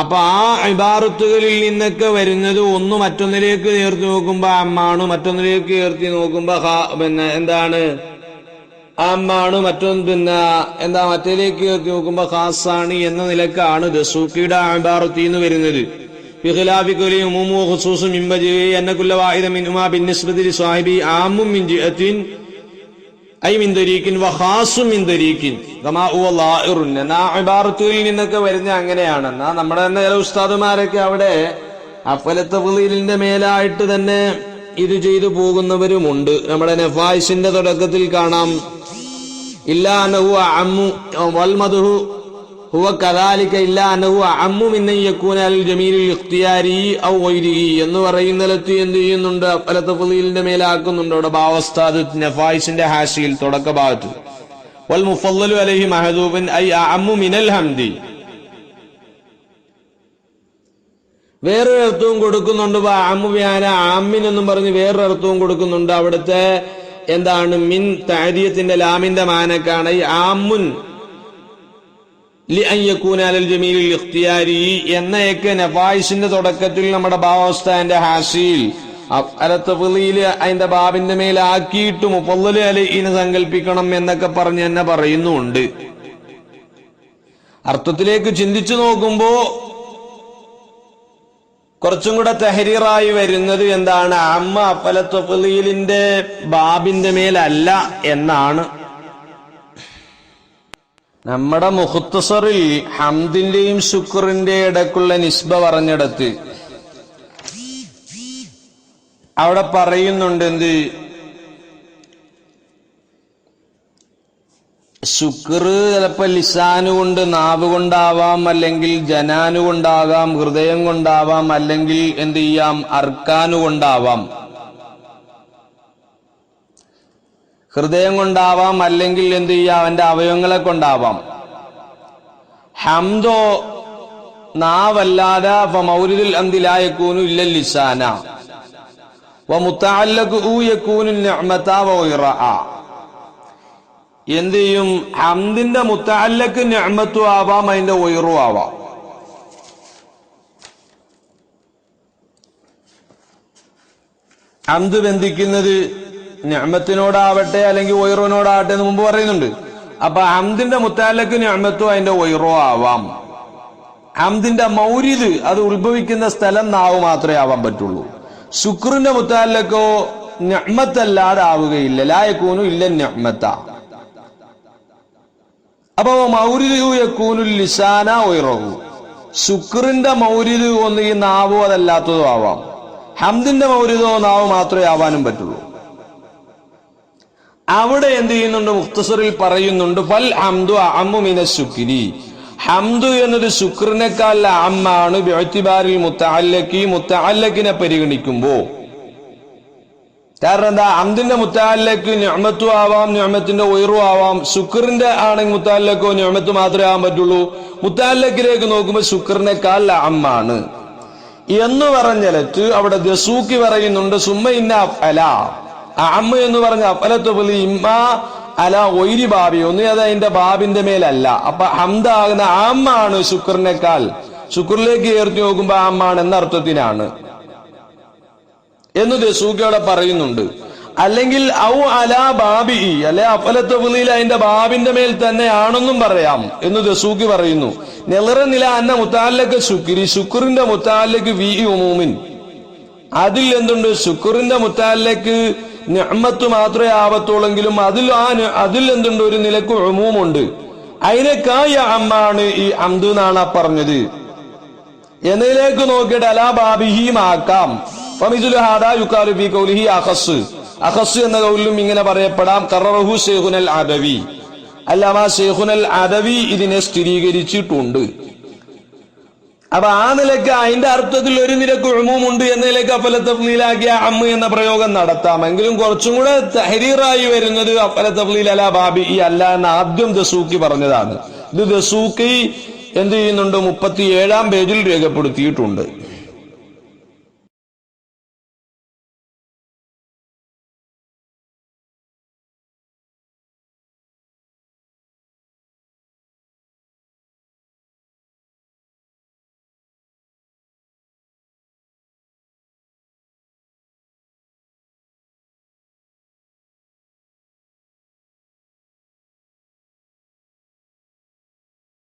B: അപ്പൊ ആ ഇബാറത്തുകളിൽ നിന്നൊക്കെ വരുന്നത് ഒന്ന് മറ്റൊന്നിലേക്ക് ചേർത്തി നോക്കുമ്പോ അമ്മാണ്, മറ്റൊന്നിലേക്ക് ചേർത്തി നോക്കുമ്പോ എന്താണ് ആമാണ്, മറ്റേലേക്ക് ചേർത്തി നോക്കുമ്പോ ഖാസാണ് എന്ന നിലക്കാണ് ദസൂഖിയുടെ ഇബാറത്തിൽ നിന്ന് വരുന്നത്. ബിഖിലാഫി ഖൗലി ഉമൂമു ഖുസൂസും മിൻ ബജിഇ അന്ന കുല്ല വാഹിദ മിൻഹുമാ ബിന്നിസ്ബതി ലിസ്വാഹിബി ആമുൻ മിൻ ജിഅത്തിൻ ഐ മിൻ ദരീഖിൻ വഖാസും മിൻ ദരീഖിൻ കമാ ഹുവ ലാഹിറുൻ. ആ ഇബാറത്തുകളിൽ നിന്നൊക്കെ വരുന്നത് അങ്ങനെയാണ്. എന്നാ നമ്മുടെ തന്നെ ചില ഉസ്താദുമാരൊക്കെ അവിടെ അഫ്അല തഫ്ളീലിന്റെ മേലായിട്ട് തന്നെ ഇത് ചെയ്തു പോകുന്നവരുമുണ്ട്. നമ്മുടെ നഫായിസിന്റെ തുടക്കത്തിൽ കാണാം, ഇല്ലാ അന്നഹു അഅമ്മു വൽ മദ്ഹു ഹുവ കദാലിക ഇല്ലാ അന്നഹു അഅമ്മു മിൻ യകൂന അൽ ജമീൽ ഇഖ്തിയാരി ഔ ഗൈരിഹി എന്ന് പറയുന്നിടത്ത് എന്ത് ചെയ്യുന്നുണ്ട്, അഫ്അല തഫ്ളീലിന്റെ മേലാക്കുന്നുണ്ട്. അവിടെ ബാവസ്താദ് നഫായിസിന്റെ ഹാഷിയിൽ തുടക്ക ഭാഗത്ത് വൽ മുഫല്ലലു അലൈഹി മഹദൂബൻ ഐ അഅമ്മു മിനൽ ഹംദി. വേറൊരു അർത്ഥവും കൊടുക്കുന്നുണ്ട്. അഅമ്മു ബിആന ആമിൻ എന്നും പറഞ്ഞ് വേറൊരു അർത്ഥവും കൊടുക്കുന്നുണ്ട്. അവിടുത്തെ എന്താണ് മിൻ തഅദിയത്തിന്റെ ലാമിന്റെ മാനക്കാണ് ഈ ആമുൻ ലിഅൻ യകൂന അലൽ ജമീലിൽ ഇഖ്തിയാരി എന്നയൊക്കെ നഫായിസിന്റെ തുടക്കത്തിൽ നമ്മുടെ ബാവസ്ഥാന്റെ ഹാസിൽ അലത്തഫ്ളീല് അതിന്റെ ബാബിന്റെ മേലാക്കിയിട്ട് മുഫല്ലല് അലൈഹിനെ സങ്കല്പിക്കണം എന്നൊക്കെ പറഞ്ഞ് തന്നെ പറയുന്നുണ്ട്. അർത്ഥത്തിലേക്ക് ചിന്തിച്ചു നോക്കുമ്പോ കുറച്ചും കൂടെ തഹരീറായി വരുന്നത് എന്താണ്? അമ്മ അഫലത്തഫ്ളീലിന്റെ ബാബിന്റെ മേലല്ല എന്നാണ്. നമ്മുടെ മുഖ്തസറിൽ ഹംദിന്റെയും ശുക്റിന്റെ ഇടക്കുള്ള നിസ്ബ പറഞ്ഞിടത്ത് അവിടെ പറയുന്നുണ്ട് എന്ത്? ശുക്ർ ചിലപ്പോ ലിസാന് കൊണ്ട്, നാവ് കൊണ്ടാവാം, അല്ലെങ്കിൽ ജനാനു കൊണ്ടാകാം, ഹൃദയം കൊണ്ടാവാം, അല്ലെങ്കിൽ എന്ത് ചെയ്യാം അർക്കാനു കൊണ്ടാവാം. ഹൃദയം കൊണ്ടാവാം, അല്ലെങ്കിൽ എന്ത് ചെയ്യാം അവന്റെ അവയവങ്ങളെ കൊണ്ടാവാം. ഹംദോ നാവല്ലാതെ ഫമൗരിദുൽ ഹംദി ലാ യകൂനു ഇല്ല ലിസാന വമുതഅല്ലഖു യകൂനു നിഅമത വഗൈറഹ. എന്ത് ചെയ്യും? ഹംദിന്റെ മുതഅല്ലഖ് നിഅമത്തു ആവാം, അതിന്റെ വൈറു ആവാം. ഹംദ് ബന്ധിക്കുന്നത് നിഅമത്തിനോടാവട്ടെ അല്ലെങ്കിൽ വൈറുവിനോടാവട്ടെ എന്ന് മുമ്പ് പറയുന്നുണ്ട്. അപ്പൊ ഹംദിന്റെ മുതഅല്ലഖ് നിഅമത്തു അതിന്റെ വൈറു ആവാം. ഹംദിന്റെ മൗരിദ് അത് ഉത്ഭവിക്കുന്ന സ്ഥലം നാവ് മാത്രമേ ആവാൻ പറ്റുള്ളൂ. ശുക്രിന്റെ മുതഅല്ലഖോ നിഅമത്തല്ലാതെ ആവുകയില്ല. ലാ യകൂനു ഇല്ല നിഅമത. അപ്പൊ മൗരിദു യകൂനു ലിസാന വൈറഹു. ശുക്രിന്റെ മൗരിദ് ഒന്ന് ഈ നാവോ അതല്ലാത്തതോ ആവാം. ഹംദിന്റെ മൗരിദോ നാവ് മാത്രമേ ആവാനും പറ്റുള്ളൂ. അവിടെ എന്ത് ചെയ്യുന്നുണ്ട്? മുഖ്തസറിൽ പറയുന്നുണ്ട് ഫൽ ഹംദു അഅമ്മു മിനശ് ശുക്രി. ഹംദു എന്നത് ശുക്രിനേക്കാൾ അമ്മാണ് ബിഇഅ്തിബാരിൽ മുതഅല്ലഖി. മുതഅല്ലഖിനെ പരിഗണിക്കുമ്പോ. കാരണം എന്താ? ഹംദിന്റെ മുതഅല്ലഖ് നിഅമത്തു ആവാം, നിഅമത്തിന്റെ വൈറു ആവാം. ശുക്രിന്റെ ആണെങ്കിൽ മുതഅല്ലഖോ നിഅമത്ത് മാത്രമേ ആവാൻ പറ്റുള്ളൂ. മുതഅല്ലഖിലേക്ക് നോക്കുമ്പോൾ ശുക്രിനേക്കാൾ അമ്മാണ് എന്ന് പറഞ്ഞിട്ട് അവിടെ ദസൂക്കി പറയുന്നുണ്ട് സുമ്മ ഇന്ന അഫ്അല. അഅമ്മ എന്ന് പറഞ്ഞ അഫലത്തുൽ ഇമ്മ അല ഒയിരി ബാബി, ഒന്ന് അത് അതിന്റെ ബാബിന്റെ മേലല്ല. അപ്പൊ ഹംദാകുന്ന ആമാണ് ശുക്രിനേക്കാൾ. ശുക്രിലേക്ക് ഉയർത്തി നോക്കുമ്പോ ആമാണ് എന്ന അർത്ഥത്തിനാണ് എന്ന് ദസൂക്കി അവിടെ പറയുന്നുണ്ട്. അല്ലെങ്കിൽ ഔ അല ബാബി, അല്ലെ അഫലത്തുൽ അതിന്റെ ബാബിന്റെ മേൽ തന്നെയാണെന്നും പറയാം എന്ന് ദസൂക്കി പറയുന്നു. നെലറനില അന്ന മുതഅല്ലഖ് ശുക്രി. ശുക്രിന്റെ മുതഅല്ലഖ് വി ഉമൂമിൻ. അതിൽ എന്തുണ്ട്? ശുക്രിന്റെ മുതഅല്ലഖ് നിഅമത്ത് മാത്രമേ ആവത്തുള്ളെങ്കിലും അതിൽ എന്തുണ്ട്? ഒരു നിലക്ക് ഉമൂമുണ്ട്. അതിനേക്കായ അമ്മാണ് ഈ ഹംദ് എന്നാണ് പറഞ്ഞത് എന്നതിലേക്ക് നോക്കിയിട്ട് അലാ ബാബിഹിം ആക്കാം. ഫമിസ്ലു ഹാദാ യുഖാലു ഫീ ഖൗലിഹി അഖസ്. അഖസ് എന്ന കൗലിലും ഇങ്ങനെ പറയപ്പെടാം. ഖററഹു ശൈഖുനൽ അദവി. അല്ലാമ ശൈഖുനൽ അദവി ഇതിനെ സ്ഥിരീകരിച്ചിട്ടുണ്ട്. അപ്പൊ ആ നിലക്ക് അതിന്റെ അർത്ഥത്തിൽ ഒരു നിലക്ക് ഉമൂമുണ്ട് എന്നതിലേക്ക് അഫലത്തഫ്ളീലാക്കിയ അമ്മ എന്ന പ്രയോഗം നടത്താം. എങ്കിലും കുറച്ചും കൂടെ തഹരീറായി വരുന്നത് അഫലത്തഫ്ളീൽ അല ബാബി അല്ല എന്ന് ആദ്യം ദസൂക്കി പറഞ്ഞതാണ്. ഇത് ദസൂക്കി എന്ത് ചെയ്യുന്നുണ്ട്? 37-ാം പേജിൽ രേഖപ്പെടുത്തിയിട്ടുണ്ട്.